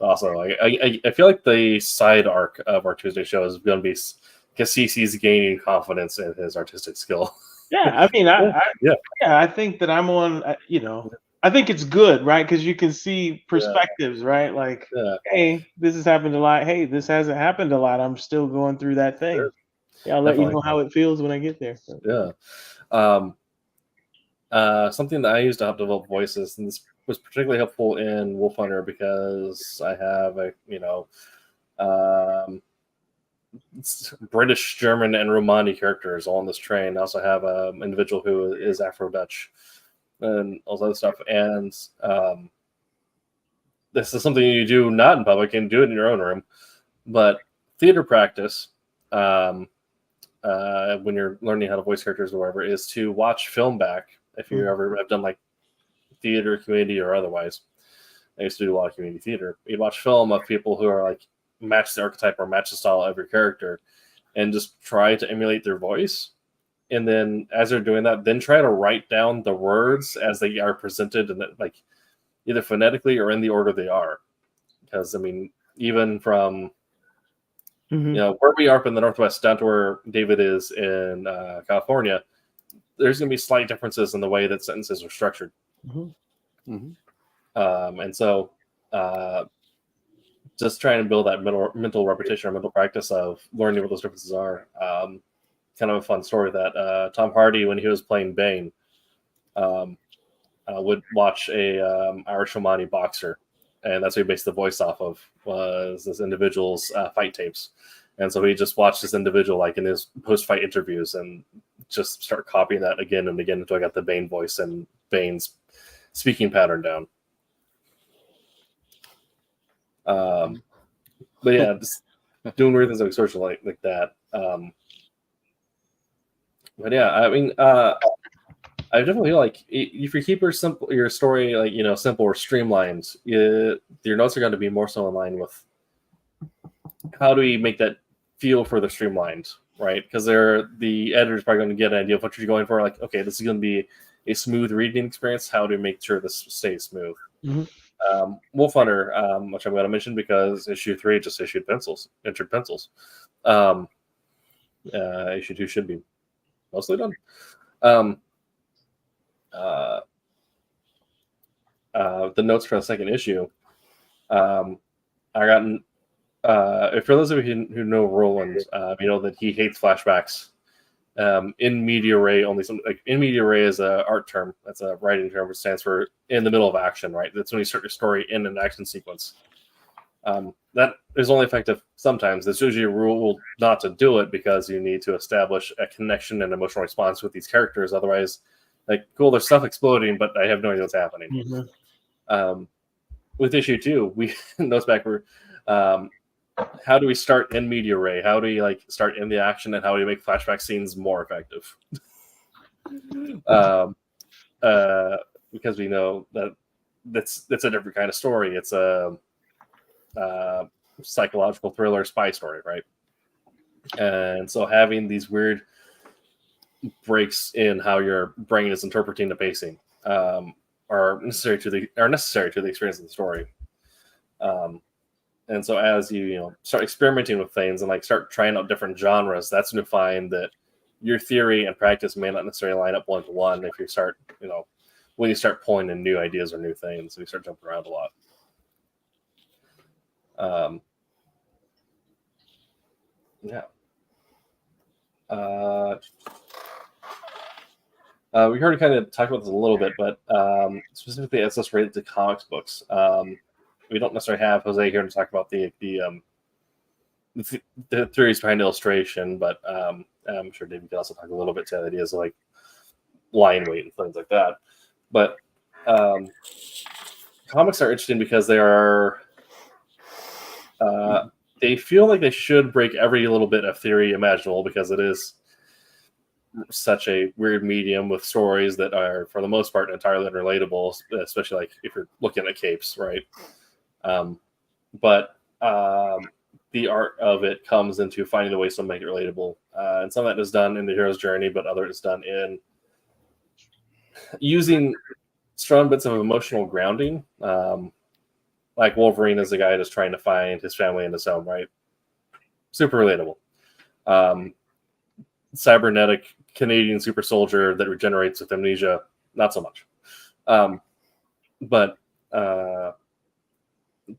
Also, I feel like the side arc of our Tuesday show is going to be Cassisi's gaining confidence in his artistic skill. Yeah, I mean, I think that I'm on. I think it's good, right? Because you can see perspectives, right? Like, Yeah. hey, this has happened a lot. Hey, this hasn't happened a lot. I'm still going through that thing. Sure. Yeah, I'll let you Definitely. know how it feels when I get there. So. Yeah. Something that I use to help develop voices, and this was particularly helpful in Wolf Hunter because I have British, German, and Romani characters all on this train. I also have an individual who is Afro-Dutch and all that other stuff. And this is something you do not in public and do it in your own room. But theater practice, when you're learning how to voice characters or whatever, is to watch film back. If you ever have done like theater, community, or otherwise. I used to do a lot of community theater. You'd watch film of people who are like match the archetype or match the style of your character and just try to emulate their voice. And then as they're doing that, then try to write down the words as they are presented and like either phonetically or in the order they are. Because I mean, even from where we are up in the Northwest down to where David is in California, there's going to be slight differences in the way that sentences are structured. And so just trying to build that mental repetition or mental practice of learning what those differences are. Kind of a fun story that Tom Hardy, when he was playing Bane, would watch a Irish Romani boxer, and that's what he based the voice off of, was this individual's fight tapes. And so he just watched this individual like in his post-fight interviews and just start copying that again and again until I got the Bane voice and Bane's speaking pattern down. But yeah, just doing weird things like sort of like that. But yeah, I mean, I definitely feel like if you keep your story like simple or streamlined, your notes are going to be more so in line with how do we make that feel for the streamlined, right? Because the editor's probably going to get an idea of what you're going for. Like, okay, this is going to be a smooth reading experience. How do we make sure this stays smooth? Wolf Hunter, which I'm going to mention because issue 3 just entered pencils. Issue 2 should be mostly done. The notes for the second issue, I got. For those of you who know Roland, you know that he hates flashbacks. In media ray, only something like in media ray is a art term. That's a writing term, which stands for in the middle of action. Right, that's when you start your story in an action sequence. That is only effective sometimes. There's usually a rule not to do it because you need to establish a connection and emotional response with these characters. Otherwise, like, cool, there's stuff exploding, but I have no idea what's happening. With issue 2, we notes back were how do we start in media ray? How do we start in the action, and how do we make flashback scenes more effective? Because we know that that's a different kind of story. It's a psychological thriller spy story, right? And so having these weird breaks in how your brain is interpreting the pacing are necessary to the experience of the story. And so as you start experimenting with things and start trying out different genres, that's when you find that your theory and practice may not necessarily line up one to one. If you start when you start pulling in new ideas or new things, you start jumping around a lot. Yeah. we already kind of talked about this a little bit, but specifically as this related to comics books, we don't necessarily have Jose here to talk about the theories behind illustration, but I'm sure David could also talk a little bit to the ideas of like line weight and things like that. But comics are interesting because they are they feel like they should break every little bit of theory imaginable because it is such a weird medium with stories that are, for the most part, entirely unrelatable, especially like if you're looking at capes, right? But the art of it comes into finding the ways to make it relatable. And some of that is done in the hero's journey, but other is done in using strong bits of emotional grounding. Like Wolverine is the guy that's trying to find his family in his home, right? Super relatable. Cybernetic Canadian super soldier that regenerates with amnesia, not so much. But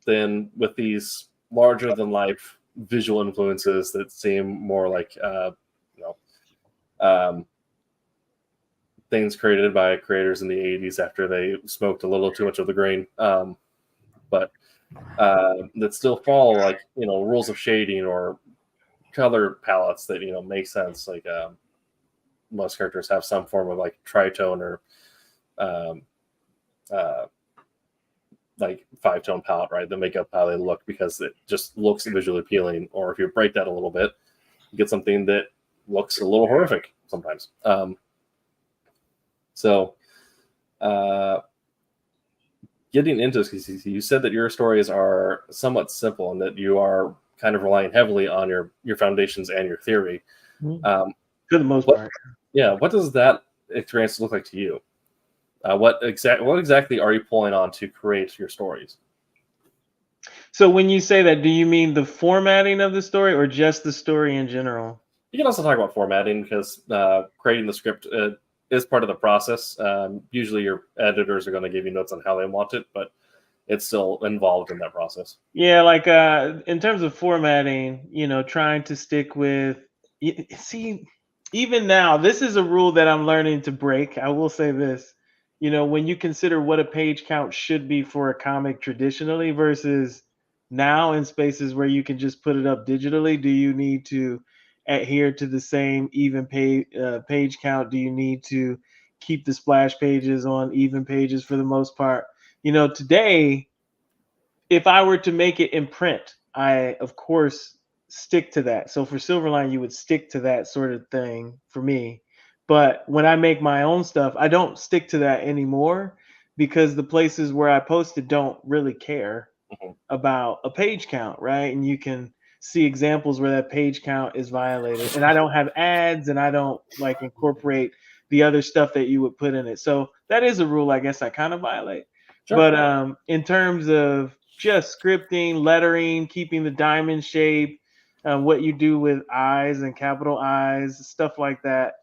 then with these larger than life visual influences that seem more like things created by creators in the 80s after they smoked a little too much of the grain, but that still follow like rules of shading or color palettes that make sense. Like most characters have some form of like tritone or like 5-tone palette, right? That make up how they look because it just looks visually appealing. Or if you break that a little bit, you get something that looks a little horrific sometimes. So getting into this, because you said that your stories are somewhat simple and that you are kind of relying heavily on your foundations and your theory. For the most part. Yeah. What does that experience look like to you? What exactly are you pulling on to create your stories? So when you say that, do you mean the formatting of the story or just the story in general? You can also talk about formatting because creating the script is part of the process. Usually your editors are going to give you notes on how they want it, but it's still involved in that process. Yeah, like in terms of formatting, trying to stick with, see, even now, this is a rule that I'm learning to break. I will say this, when you consider what a page count should be for a comic traditionally versus now in spaces where you can just put it up digitally, do you need to adhere to the same even page count? Do you need to keep the splash pages on even pages for the most part? Today, if I were to make it in print, I of course stick to that. So for Silverline, you would stick to that sort of thing for me. But when I make my own stuff, I don't stick to that anymore because the places where I post it don't really care about a page count, right? And you can see examples where that page count is violated. And I don't have ads and I don't like incorporate the other stuff that you would put in it. So that is a rule I guess I kind of violate. Sure. But in terms of just scripting, lettering, keeping the diamond shape, what you do with eyes and capital I's, stuff like that,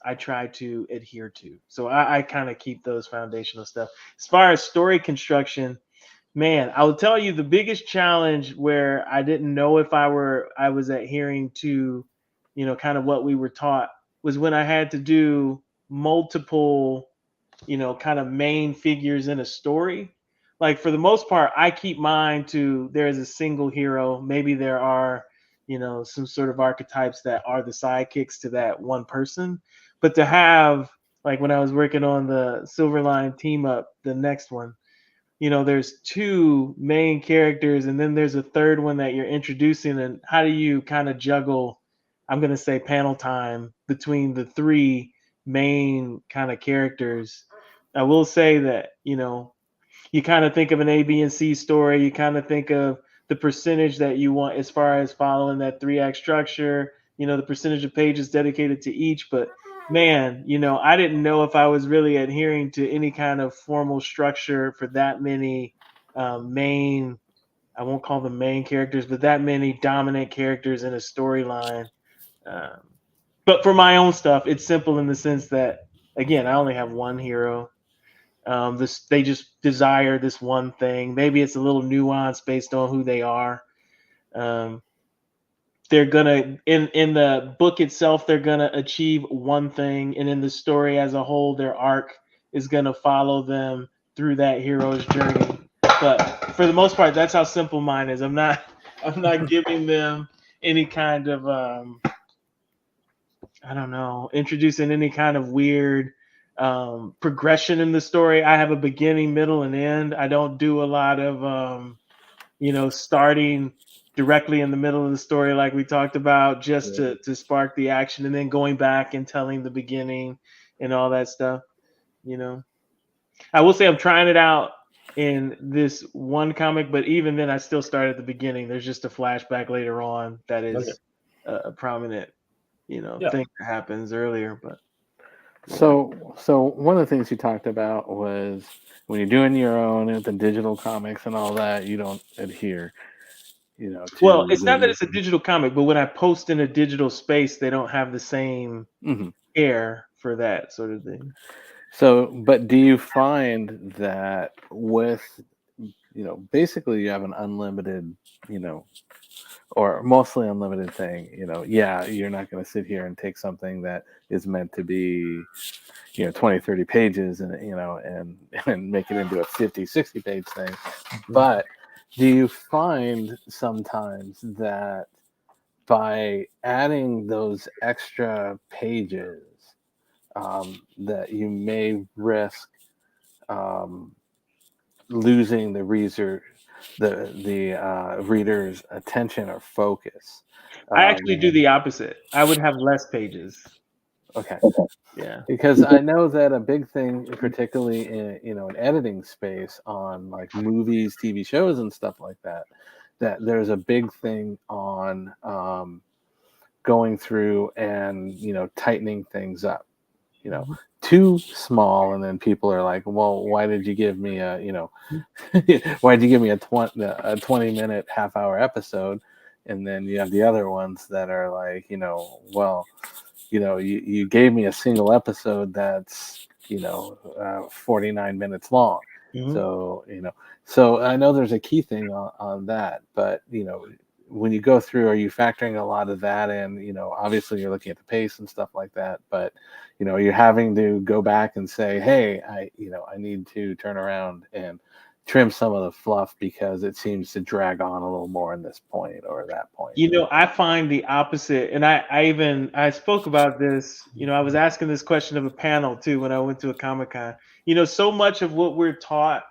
I try to adhere to. So I kind of keep those foundational stuff. As far as story construction, man, I will tell you the biggest challenge where I didn't know if I was adhering to, kind of what we were taught was when I had to do multiple, kind of main figures in a story. Like for the most part, I keep mine to there is a single hero. Maybe there are, some sort of archetypes that are the sidekicks to that one person. But to have, like when I was working on the Silverline team up, the next one, there's two main characters and then there's a third one that you're introducing. And how do you kind of juggle, I'm going to say panel time between the three main kind of characters? I will say that, you kind of think of an A, B, and C story. You kind of think of the percentage that you want as far as following that 3-act structure, the percentage of pages dedicated to each. But man, I didn't know if I was really adhering to any kind of formal structure for that many main, I won't call them main characters, but that many dominant characters in a storyline. But for my own stuff, it's simple in the sense that, again, I only have one hero. They just desire this one thing. Maybe it's a little nuanced based on who they are. Things they're gonna in the book itself they're gonna achieve one thing, and in the story as a whole their arc is gonna follow them through that hero's journey. But for the most part, that's how simple mine is. I'm not giving them any kind of I don't know, introducing any kind of weird progression in the story. I have a beginning, middle, and end. I don't do a lot of starting directly in the middle of the story like we talked about just to spark the action, and then going back and telling the beginning and all that stuff. I will say I'm trying it out in this one comic, but even then I still start at the beginning. There's just a flashback later on that is a prominent thing that happens earlier. But so one of the things you talked about was when you're doing your own the digital comics and all that, you don't adhere well, it's not that it's a digital comic, but when I post in a digital space, they don't have the same care for that sort of thing. So, but do you find that with, basically you have an unlimited, or mostly unlimited thing, you're not going to sit here and take something that is meant to be, 20, 30 pages and, and make it into a 50, 60 page thing. But do you find sometimes that by adding those extra pages, that you may risk losing the reader's attention or focus? I actually do the opposite. I would have less pages. Okay. Yeah. Because I know that a big thing, particularly in an editing space on like movies, TV shows, and stuff like that, that there's a big thing on going through and tightening things up. Too small, and then people are like, well, why did you give me a 20-minute half-hour episode? And then you have the other ones that are like, well, you gave me a single episode that's 49 minutes long. So so I know there's a key thing on that, but when you go through, are you factoring a lot of that in? Obviously you're looking at the pace and stuff like that, but you're having to go back and say, hey, I need to turn around and trim some of the fluff because it seems to drag on a little more in this point or that point. I find the opposite, and I spoke about this. I was asking this question of a panel too when I went to a Comic-Con. So much of what we're taught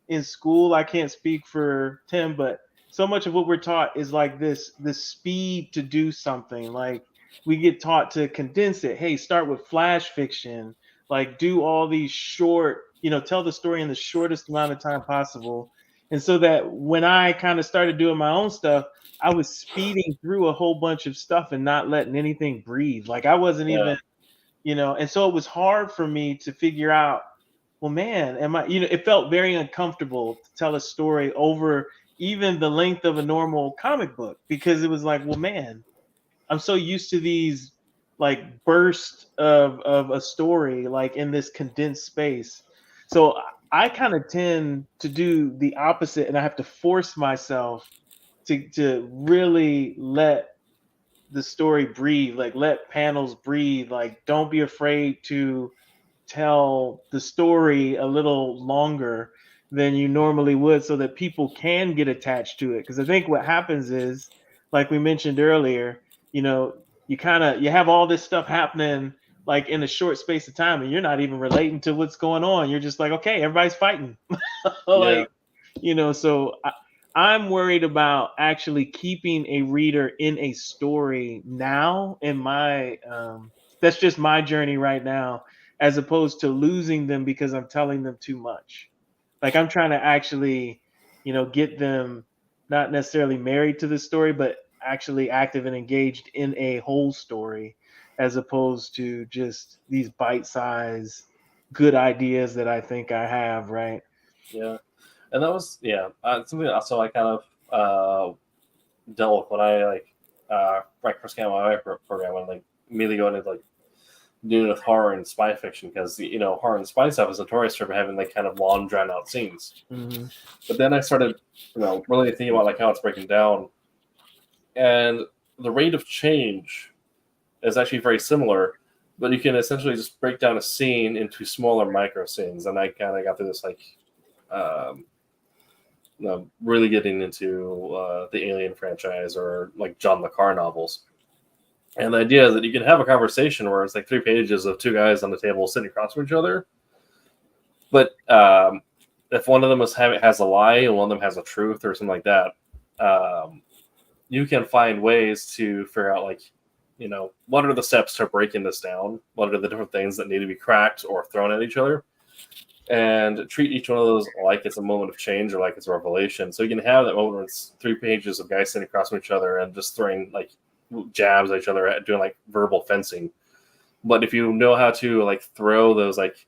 in school, I can't speak for Tim, but so much of what we're taught is like this speed to do something. Like we get taught to condense it. Hey, start with flash fiction, like do all these short, tell the story in the shortest amount of time possible. And so that when I kind of started doing my own stuff, I was speeding through a whole bunch of stuff and not letting anything breathe. Like I wasn't even, and so it was hard for me to figure out, well, man, it felt very uncomfortable to tell a story over even the length of a normal comic book, because it was like, well, man, I'm so used to these like bursts of a story, like in this condensed space. So I kind of tend to do the opposite, and I have to force myself to really let the story breathe, like let panels breathe, like don't be afraid to tell the story a little longer than you normally would so that people can get attached to it. Because I think what happens is, like we mentioned earlier, you have all this stuff happening like in a short space of time, and you're not even relating to what's going on. You're just like, okay, everybody's fighting. So I'm worried about actually keeping a reader in a story now in my that's just my journey right now, as opposed to losing them because I'm telling them too much. Like I'm trying to actually, get them not necessarily married to the story, but actually active and engaged in a whole story, as opposed to just these bite-sized good ideas that I think I have, right? Yeah. And that was something also I kind of dealt with when I first came on my program, and like immediately going into like doing with horror and spy fiction, because horror and spy stuff is notorious for having like kind of long drawn out scenes. But then I started really thinking about like how it's breaking down, and the rate of change is actually very similar, but you can essentially just break down a scene into smaller micro scenes. And I kind of got through this like, really getting into the Alien franchise or like John le Carre novels. And the idea is that you can have a conversation where it's like 3 pages of 2 guys on the table sitting across from each other. But if one of them has a lie and one of them has a truth or something like that, you can find ways to figure out, like, what are the steps to breaking this down? What are the different things that need to be cracked or thrown at each other? And treat each one of those like it's a moment of change or like it's a revelation. So you can have that moment where it's 3 pages of guys sitting across from each other and just throwing like jabs at each other, doing like verbal fencing. But if you know how to like throw those like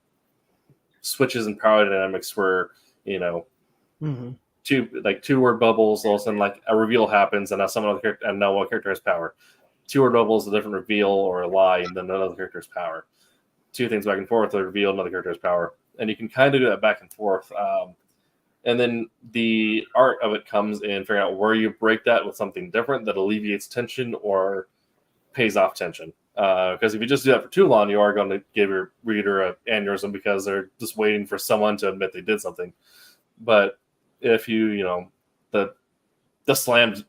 switches and power dynamics where, Mm-hmm. 2 word bubbles, all of a sudden like a reveal happens and now someone other character, and now one character has power. 2 word bubbles, a different reveal or a lie, and then another character's power. 2 things back and forth, a reveal, another character's power. And you can kind of do that back and forth. And then the art of it comes in figuring out where you break that with something different that alleviates tension or pays off tension. Because if you just do that for too long, you are going to give your reader an aneurysm because they're just waiting for someone to admit they did something. But if you, the slammed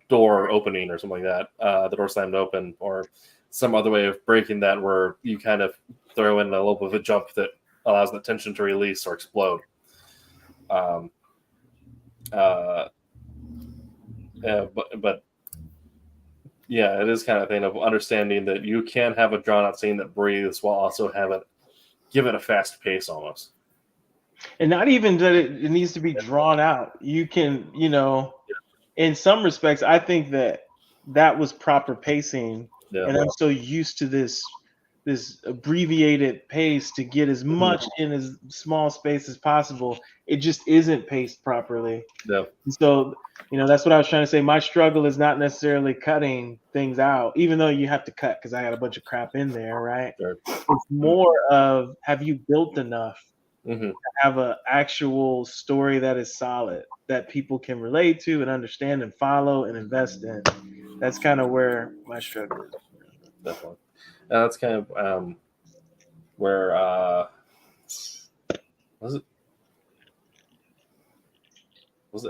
door opening or something like that, the door slammed open, or some other way of breaking that where you kind of throw in a little bit of a jump that allows the tension to release or explode. But yeah, it is kind of a thing of understanding that you can have a drawn out scene that breathes while also give it a fast pace almost. And not even that it needs to be drawn out. You can, in some respects, I think that was proper pacing. Yeah. And I'm so used to this abbreviated pace to get as much in as small space as possible. It just isn't paced properly. Yeah. And so, that's what I was trying to say. My struggle is not necessarily cutting things out, even though you have to cut because I got a bunch of crap in there, right? Sure. It's more of, have you built enough Mm-hmm. to have an actual story that is solid, that people can relate to and understand and follow and invest in? That's kind of where my struggle is. Definitely. That's kind of where was it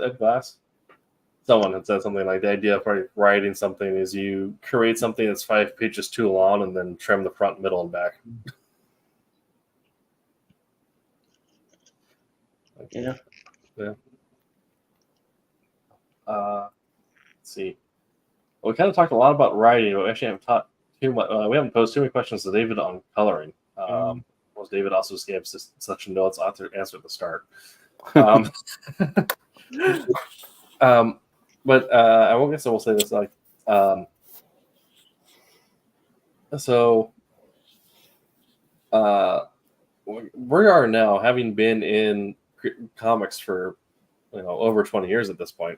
Ed Glass? Someone had said something like the idea of writing something is you create something that's 5 pages too long and then trim the front, middle, and back. Yeah. Let's see. Well, we kind of talked a lot about writing, but we actually haven't talked too much. We haven't posed too many questions to David on coloring. Well, David also just gave us such a notes answer at the start. But I won't guess I will say this like so. We are now, having been in comics for over 20 years at this point.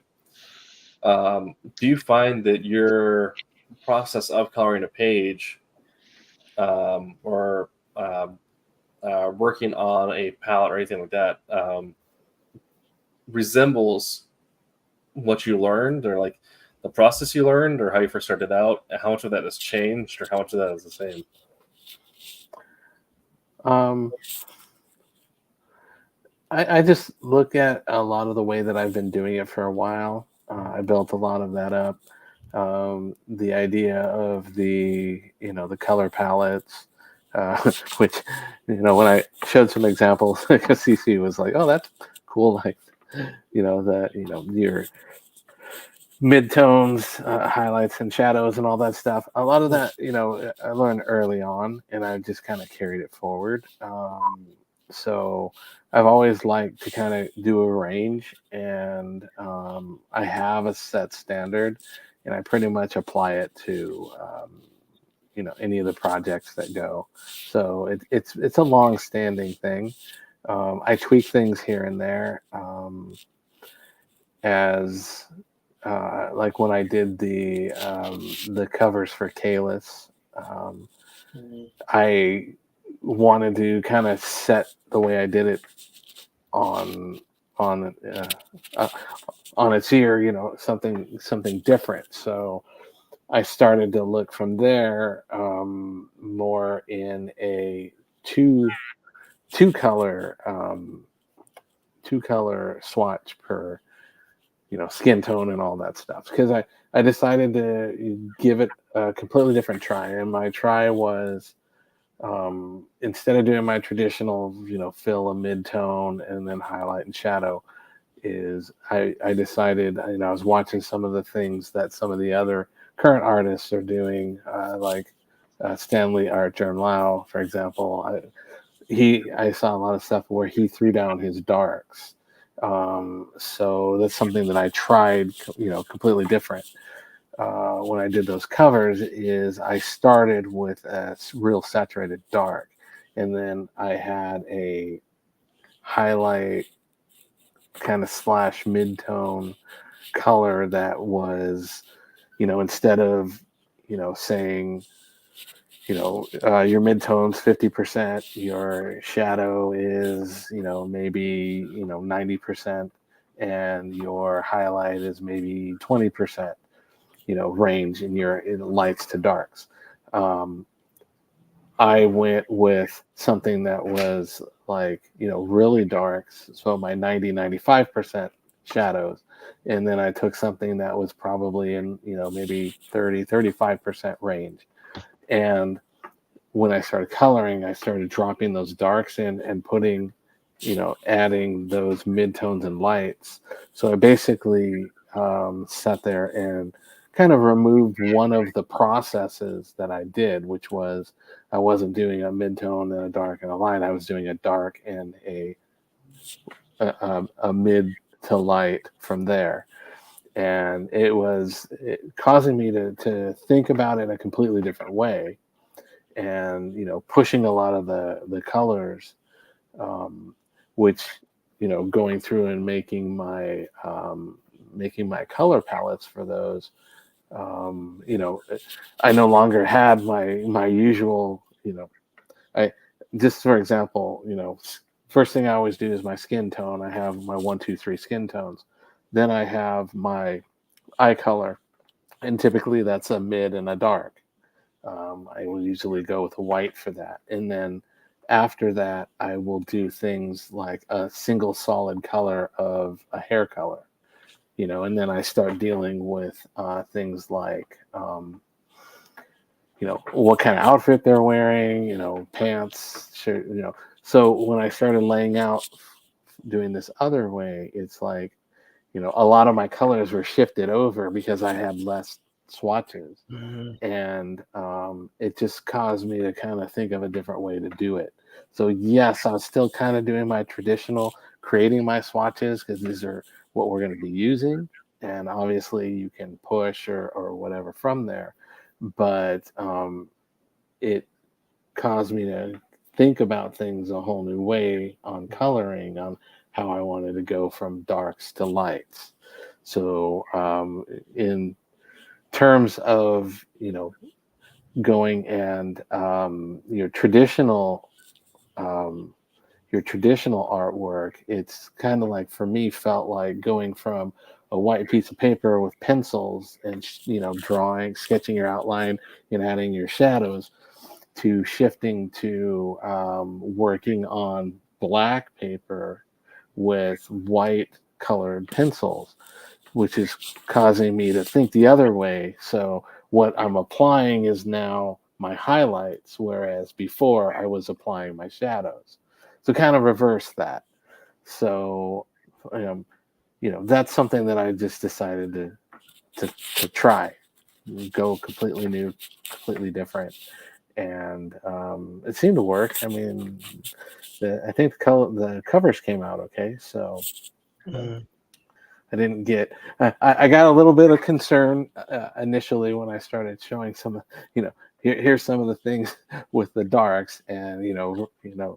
Do you find that your process of coloring a page or working on a palette or anything like that resembles what you learned, or like the process you learned, or how you first started out? How much of that has changed, or how much of that is the same? I just look at a lot of the way that I've been doing it for a while. I built a lot of that up. The idea of the color palettes, which when I showed some examples, CC was like, "Oh, that's cool!" Like your midtones, highlights and shadows and all that stuff. A lot of that, I learned early on, and I just kind of carried it forward. So I've always liked to kind of do a range, and I have a set standard, and I pretty much apply it to any of the projects that go. So it's a long-standing thing. I tweak things here and there, as like when I did the covers for Kalis, I wanted to kind of set the way I did it on its ear, something different. So I started to look from there more in a two color two color swatch per skin tone and all that stuff, because I decided to give it a completely different try. And my try was, instead of doing my traditional fill a mid-tone and then highlight and shadow, is I decided, I was watching some of the things that some of the other current artists are doing, like Stanley Art Jern Lau, for example. I saw a lot of stuff where he threw down his darks. So that's something that I tried, completely different. When I did those covers, is I started with a real saturated dark, and then I had a highlight kind of slash mid-tone color that was, instead of, saying, your mid-tone's 50%, your shadow is, maybe, 90%, and your highlight is maybe 20%, range in your lights to darks. I went with something that was like, really darks. So my 95% shadows. And then I took something that was probably in, maybe 35% range. And when I started coloring, I started dropping those darks in and putting, adding those midtones and lights. So I basically sat there and kind of removed one of the processes that I did, which was I wasn't doing a midtone and a dark and a light. I was doing a dark and a mid to light from there. And it was causing me to think about it in a completely different way, and pushing a lot of the colors, which going through and making my color palettes for those. I no longer had my usual, I just, for example, first thing I always do is my skin tone. I have my 1, 2, 3 skin tones. Then I have my eye color, and typically that's a mid and a dark. I will usually go with a white for that. And then after that, I will do things like a single solid color of a hair color, and then I start dealing with things like, what kind of outfit they're wearing, pants, shirt, So when I started laying out doing this other way, it's like, a lot of my colors were shifted over because I had less swatches. Mhm. And it just caused me to kind of think of a different way to do it. So yes, I was still kind of doing my traditional, creating my swatches, because these are what we're going to be using, and obviously you can push or whatever from there, but it caused me to think about things a whole new way on coloring, on how I wanted to go from darks to lights. So in terms of going and um, your traditional artwork, it's kind of like, for me, felt like going from a white piece of paper with pencils and drawing, sketching your outline and adding your shadows, to shifting to working on black paper with white colored pencils, which is causing me to think the other way. So what I'm applying is now my highlights, whereas before I was applying my shadows. So kind of reverse that. So, that's something that I just decided to try, go completely new, completely different. And it seemed to work. I mean, I think the covers came out okay. So Mhm. I didn't get. I got a little bit of concern initially when I started showing some. Here's some of the things with the darks, and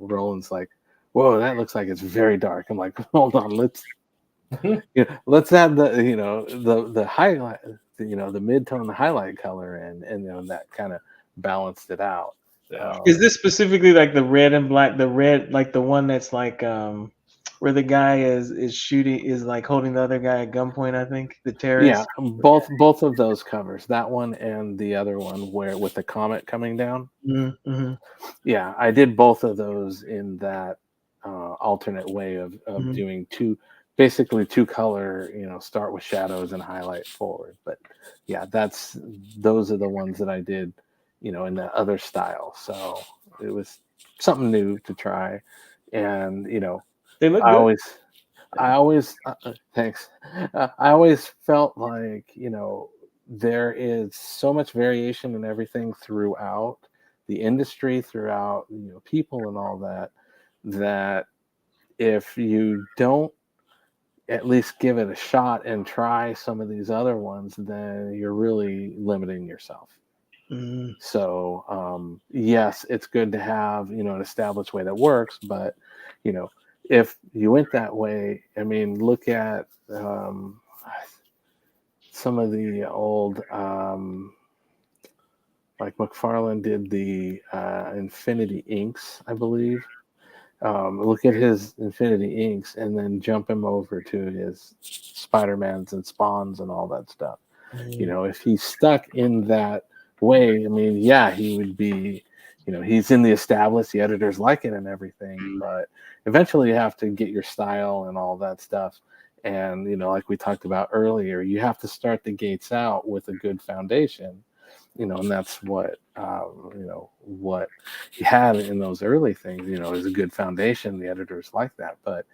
Roland's like, "Whoa, that looks like it's very dark." I'm like, "Hold on, let's add the highlight, the mid-tone, the highlight color, and that kind of balanced it out." Yeah. Is this specifically like the red and black, the red, like the one that's like where the guy is shooting, is like holding the other guy at gunpoint. I think the Yeah, terrorist. both of those covers, that one and the other one where with the comet coming down. Mm-hmm. Yeah, I did both of those in that alternate way of Mhm. doing basically two color, start with shadows and highlight forward. But yeah, those are the ones that I did, in the other style. So it was something new to try, and They look I good. always, thanks. I always felt like, there is so much variation in everything throughout the industry, throughout, people and all that, that if you don't at least give it a shot and try some of these other ones, then you're really limiting yourself. Mm. So, yes, it's good to have, an established way that works, but, if you went that way, I mean, look at some of the old, like McFarlane did the Infinity Inks, I believe. Look at his Infinity Inks and then jump him over to his Spider-Mans and Spawns and all that stuff. If he's stuck in that way, I mean, yeah, he would be, he's in the established, the editors like it and everything, but eventually you have to get your style and all that stuff. And, like we talked about earlier, you have to start the gates out with a good foundation, and that's what, what he had in those early things, is a good foundation. The editors like that, but,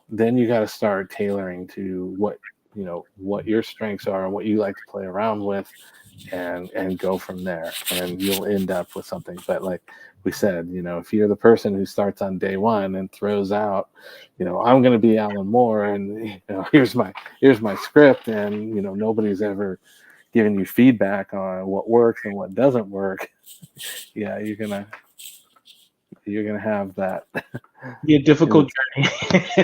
then you got to start tailoring to what your strengths are and what you like to play around with, and go from there, and you'll end up with something. But like we said, if you're the person who starts on day one and throws out, I'm going to be Alan Moore, and here's my script, and nobody's ever given you feedback on what works and what doesn't work, yeah, you're gonna have that Be a difficult journey.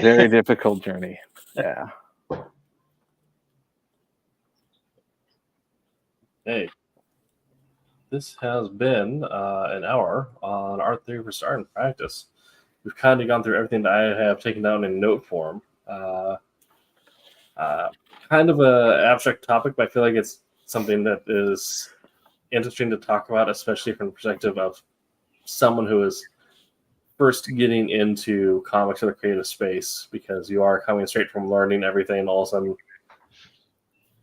very difficult journey. Yeah. Hey, this has been an hour on Art Theory for Start and Practice. We've kind of gone through everything that I have taken down in note form. Kind of a abstract topic, but I feel like it's something that is interesting to talk about, especially from the perspective of someone who is first getting into comics or the creative space, because you are coming straight from learning everything, and all of a sudden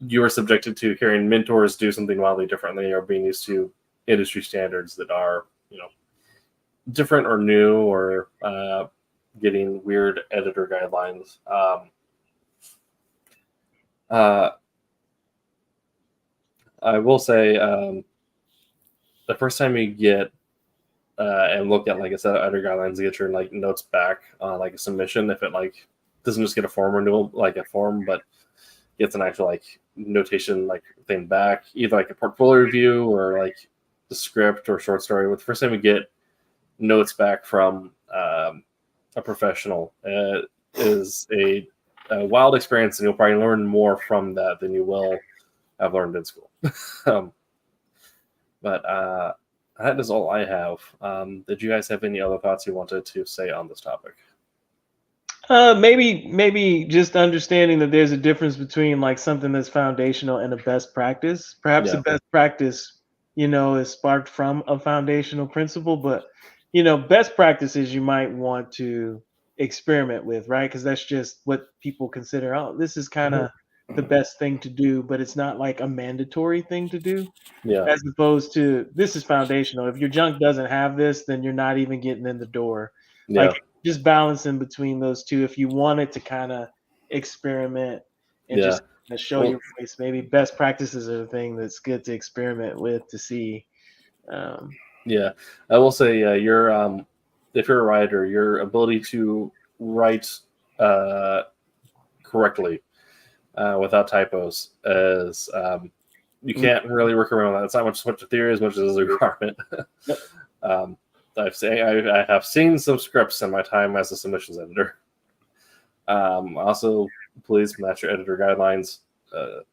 you are subjected to hearing mentors do something wildly differently or being used to industry standards that are, different or new, or getting weird editor guidelines. I will say, the first time you get and look at like a set of editor guidelines to get your like notes back on like a submission, if it like doesn't just get a form renewal, like a form, but gets an actual like notation like thing back, either like a portfolio review or like the script or short story. With the first time we get notes back from a professional, is a wild experience, and you'll probably learn more from that than you will have learned in school. But that is all I have. Did you guys have any other thoughts you wanted to say on this topic? Maybe just understanding that there's a difference between like something that's foundational and a best practice. Perhaps Yeah. a best practice, is sparked from a foundational principle, but best practices you might want to experiment with, right? Because that's just what people consider. Oh, this is kind of the best thing to do, but it's not like a mandatory thing to do. Yeah. As opposed to, this is foundational. If your junk doesn't have this, then you're not even getting in the door. Yeah. Like, just balancing between those two. If you wanted to kind of experiment and Yeah. just show your voice, maybe best practices are the thing that's good to experiment with to see. Yeah, I will say, your if you're a writer, your ability to write correctly without typos is, you can't really work around that. It's not much a theory as much as a requirement. Yep. I have seen some scripts in my time as a submissions editor. Also, please match your editor guidelines.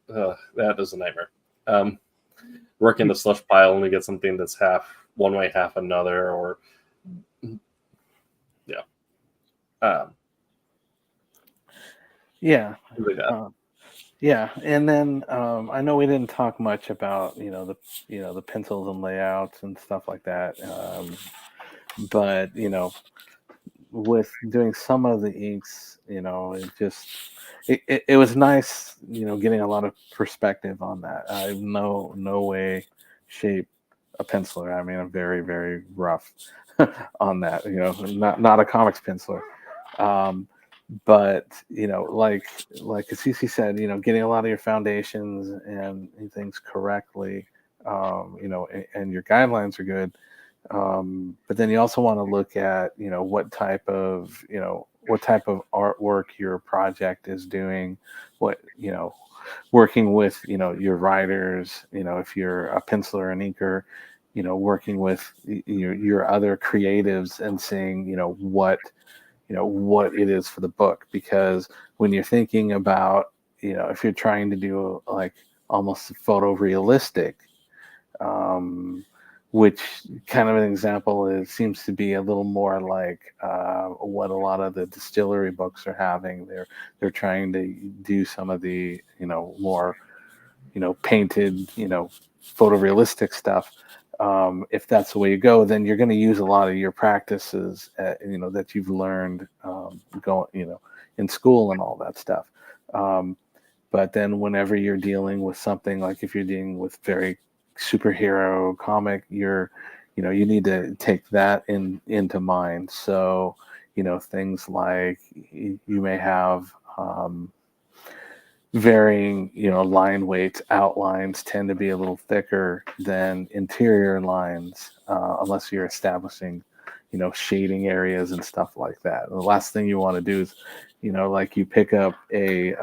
That is a nightmare. Work in the slush pile and we get something that's half one way, half another, or yeah. Yeah. things like that. Yeah, and then I know we didn't talk much about the pencils and layouts and stuff like that, but with doing some of the inks, it was nice, getting a lot of perspective on that. I no way, shape a penciler. I mean, I'm very very rough on that. Not a comics penciler. Um, but like Cece said, getting a lot of your foundations and things correctly, and your guidelines are good. But then you also want to look at what type of artwork your project is doing, what working with your writers, if you're a penciler and inker, working with your other creatives and seeing what it is for the book. Because when you're thinking about if you're trying to do like almost photorealistic, um, which kind of an example is seems to be a little more like what a lot of the distillery books are having. They're trying to do some of the more painted photorealistic stuff. If that's the way you go, then you're going to use a lot of your practices, that you've learned going, in school and all that stuff. But then whenever you're dealing with something like if you're dealing with very superhero comic, you need to take that into mind. So, things like you may have varying, line weights. Outlines tend to be a little thicker than interior lines, unless you're establishing, shading areas and stuff like that. And the last thing you want to do is, like you pick up a a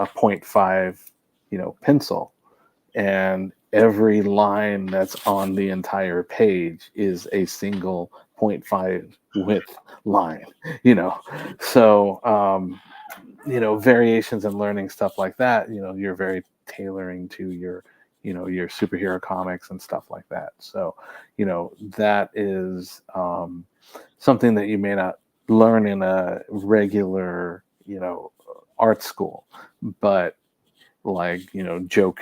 .5 pencil, and every line that's on the entire page is a single .5 width line. So variations and learning stuff like that, you're very tailoring to your superhero comics and stuff like that. So that is something that you may not learn in a regular art school, but like the Joe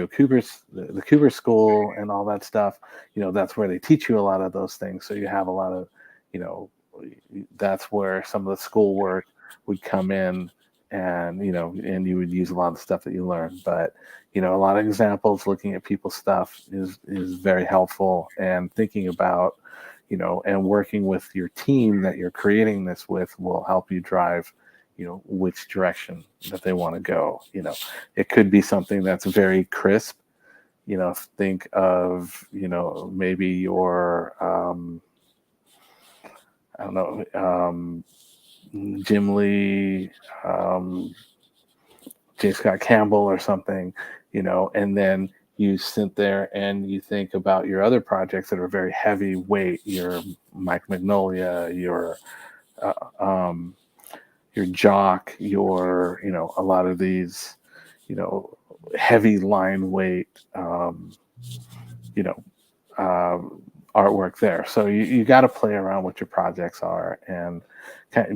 Cooper's the Cooper School and all that stuff, that's where they teach you a lot of those things. So you have a lot of you know that's where some of the schoolwork would come in, and and you would use a lot of the stuff that you learned. But a lot of examples, looking at people's stuff is very helpful, and thinking about and working with your team that you're creating this with will help you drive which direction that they want to go. It could be something that's very crisp. Think of maybe your I don't know, Jim Lee, J. Scott Campbell or something, and then you sit there and you think about your other projects that are very heavyweight, your Mike Magnolia, uh, um, your Jock, a lot of these, heavy line weight, you know, artwork there. So you got to play around with your projects are and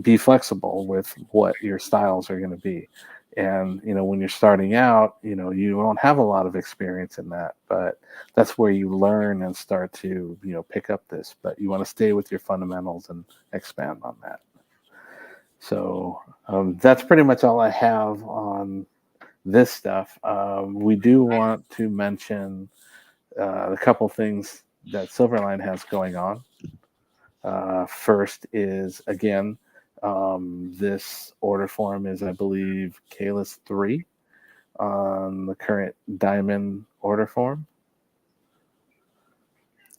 be flexible with what your styles are going to be. And when you're starting out, you don't have a lot of experience in that, but that's where you learn and start to pick up this. But you want to stay with your fundamentals and expand on that. So that's pretty much all I have on this stuff. We do want to mention a couple things that Silverline has going on. First is, again, this order form is, I believe, Kalis 3 on the current Diamond order form.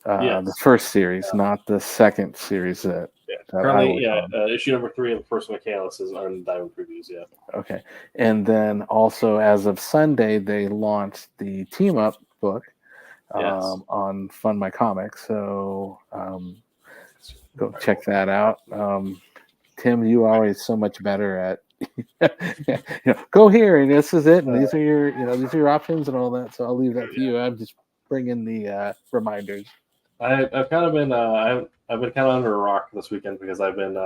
Yes. The first series, not the second series that currently, issue number 3 of the first Michaelis is on Diamond Previews. Yeah. Okay, and then also as of Sunday, they launched the Team Up book on Fund My Comics. So go check that out. Tim, you are always so much better at go here and this is it, and these are your options and all that. So I'll leave that to you. I'm just bringing the reminders. I've kind of been I've been kind of under a rock this weekend because I've been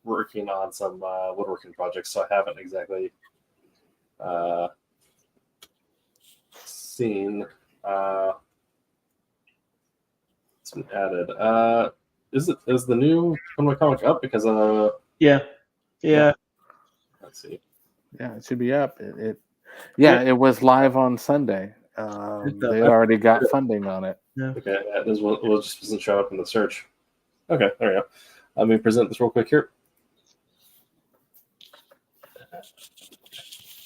working on some woodworking projects, so I haven't exactly seen it's been added. Is the new Tournament comic up? Because Yeah. let's see. Yeah, it should be up. It was live on Sunday. They already got funding on it. Okay, this just doesn't show up in the search. Okay, there we go. Let me present this real quick here.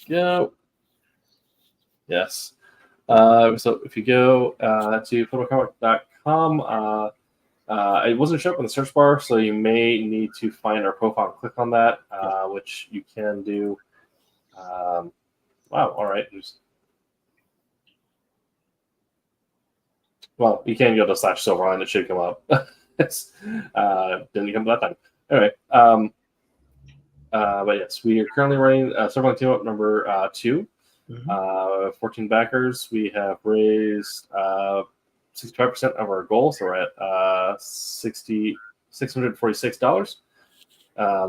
Go. Yes. So if you go to photocomic.com, it wasn't showing up in the search bar, so you may need to find our profile and click on that, which you can do. Wow, all right. Well, you can go to /Silverline. It should come up. Didn't come that time. Anyway, but yes, we are currently running Silverline Team Up number 2. 14 backers. We have raised 65% of our goal, so we're at $646.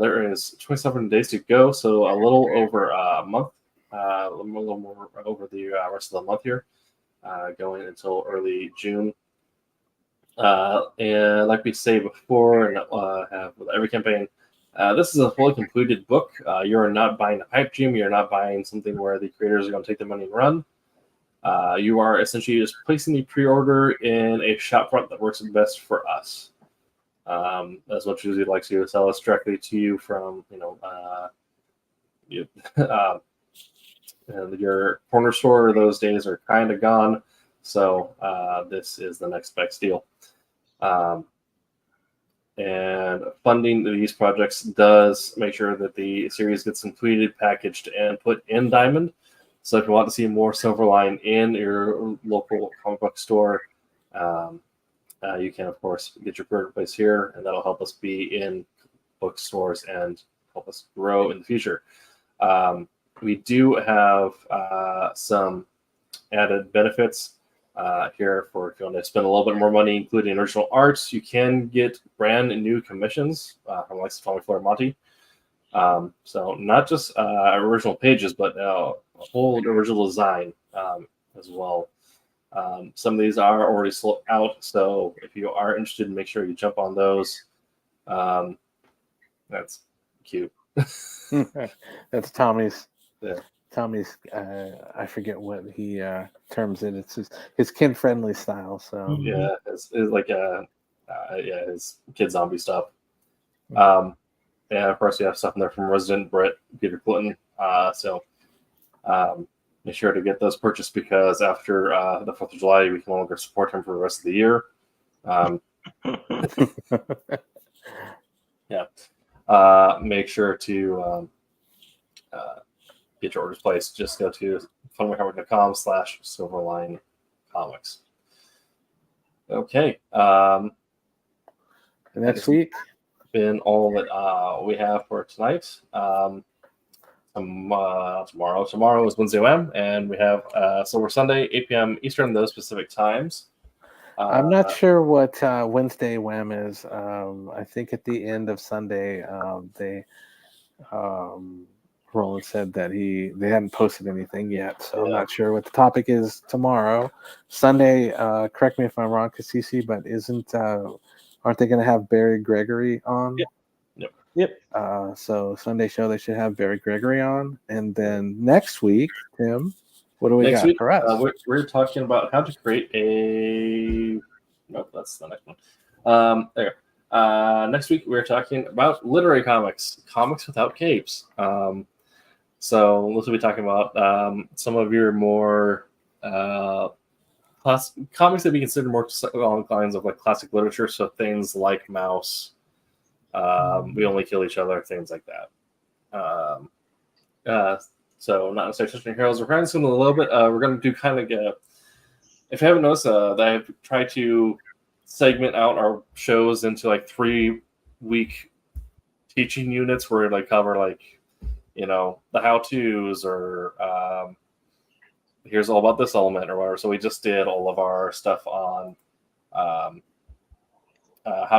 There is 27 days to go, so a little over a month, a little more over the rest of the month here, going until early June. And like we say before, and have with every campaign, this is a fully completed book. You are not buying a pipe dream. You're not buying something where the creators are going to take the money and run. You are essentially just placing the pre-order in a shop front that works best for us. As much as we'd like to sell us directly to you from, and your corner store, those days are kind of gone. So this is the next best deal. And funding these projects does make sure that the series gets completed, packaged, and put in Diamond. So if you want to see more Silverline in your local comic book store, you can, of course, get your pre-order place here, and that'll help us be in bookstores and help us grow in the future. We do have some added benefits here for if you want to spend a little bit more money, including original arts. You can get brand new commissions from like Tommy Fleur Monty. So not just original pages, but a whole original design as well. Some of these are already sold out, so if you are interested, make sure you jump on those. That's cute. That's Tommy's. Yeah. Tommy's. I forget what he terms it. It's his kid-friendly style. So Yeah, it's like his kid zombie stuff. And of course, you have stuff in there from Resident Brit, Peter Clinton. So make sure to get those purchased because after the 4th of July, we can no longer support him for the rest of the year. Make sure to get your orders placed. Just go to funwaycomic.com/Silverline Comics. Okay. next week. Been all that we have for tonight. Tomorrow is Wednesday WAM, and we have Silver Sunday, 8 p.m. Eastern, those specific times. I'm not sure what Wednesday WAM is. I think at the end of Sunday, Roland said that they hadn't posted anything yet, so I'm not sure what the topic is tomorrow. Sunday, correct me if I'm wrong, Kasisi, but aren't they going to have Barry Gregory on? Yep. So Sunday show they should have Barry Gregory on, and then next week, Tim, what do we got for us? We're talking about how to create a. Nope, that's the next one. There. Next week we're talking about literary comics without capes. So we'll be talking about some of your more comics that we consider more along the lines of like classic literature. So things like Mouse, We Only Kill Each Other, things like that. So not necessarily touching heroes. We're kind of doing a little bit. We're going to do kind of if you haven't noticed, that I've tried to segment out our shows into like 3-week teaching units where like cover like the how-tos or here's all about this element or whatever. So we just did all of our stuff on how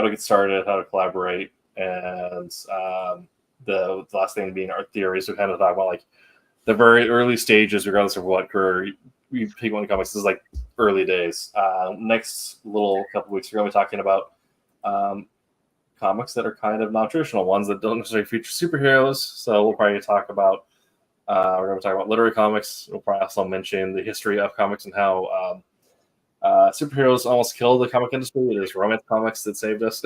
to get started, how to collaborate, and the last thing being art theory. So kind of talk about like the very early stages, regardless of what career you pick on comics. This is like early days. Next little couple weeks, we're going to be talking about comics that are kind of non-traditional, ones that don't necessarily feature superheroes. So we'll probably talk about we're going to talk about literary comics. We'll probably also mention the history of comics and how superheroes almost killed the comic industry. It is romance comics that saved us.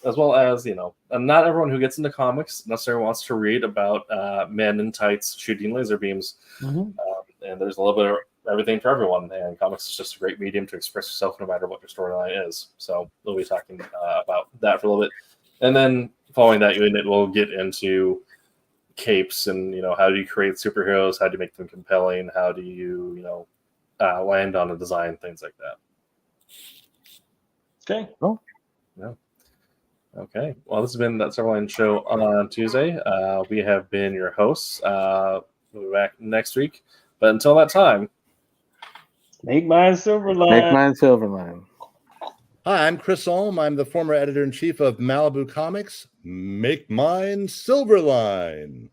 As well as, not everyone who gets into comics necessarily wants to read about men in tights shooting laser beams. Mm-hmm. And there's a little bit of everything for everyone. And comics is just a great medium to express yourself no matter what your storyline is. So we'll be talking about that for a little bit. And then following that unit, we'll get into capes and, how do you create superheroes? How do you make them compelling? How do you, land on a design, things like that. Okay. Oh. Yeah. Okay. Well, this has been that Silverline show on Tuesday. We have been your hosts. We'll be back next week. But until that time, make mine Silverline. Make mine Silverline. Hi, I'm Chris Olm. I'm the former editor-in-chief of Malibu Comics. Make mine Silverline.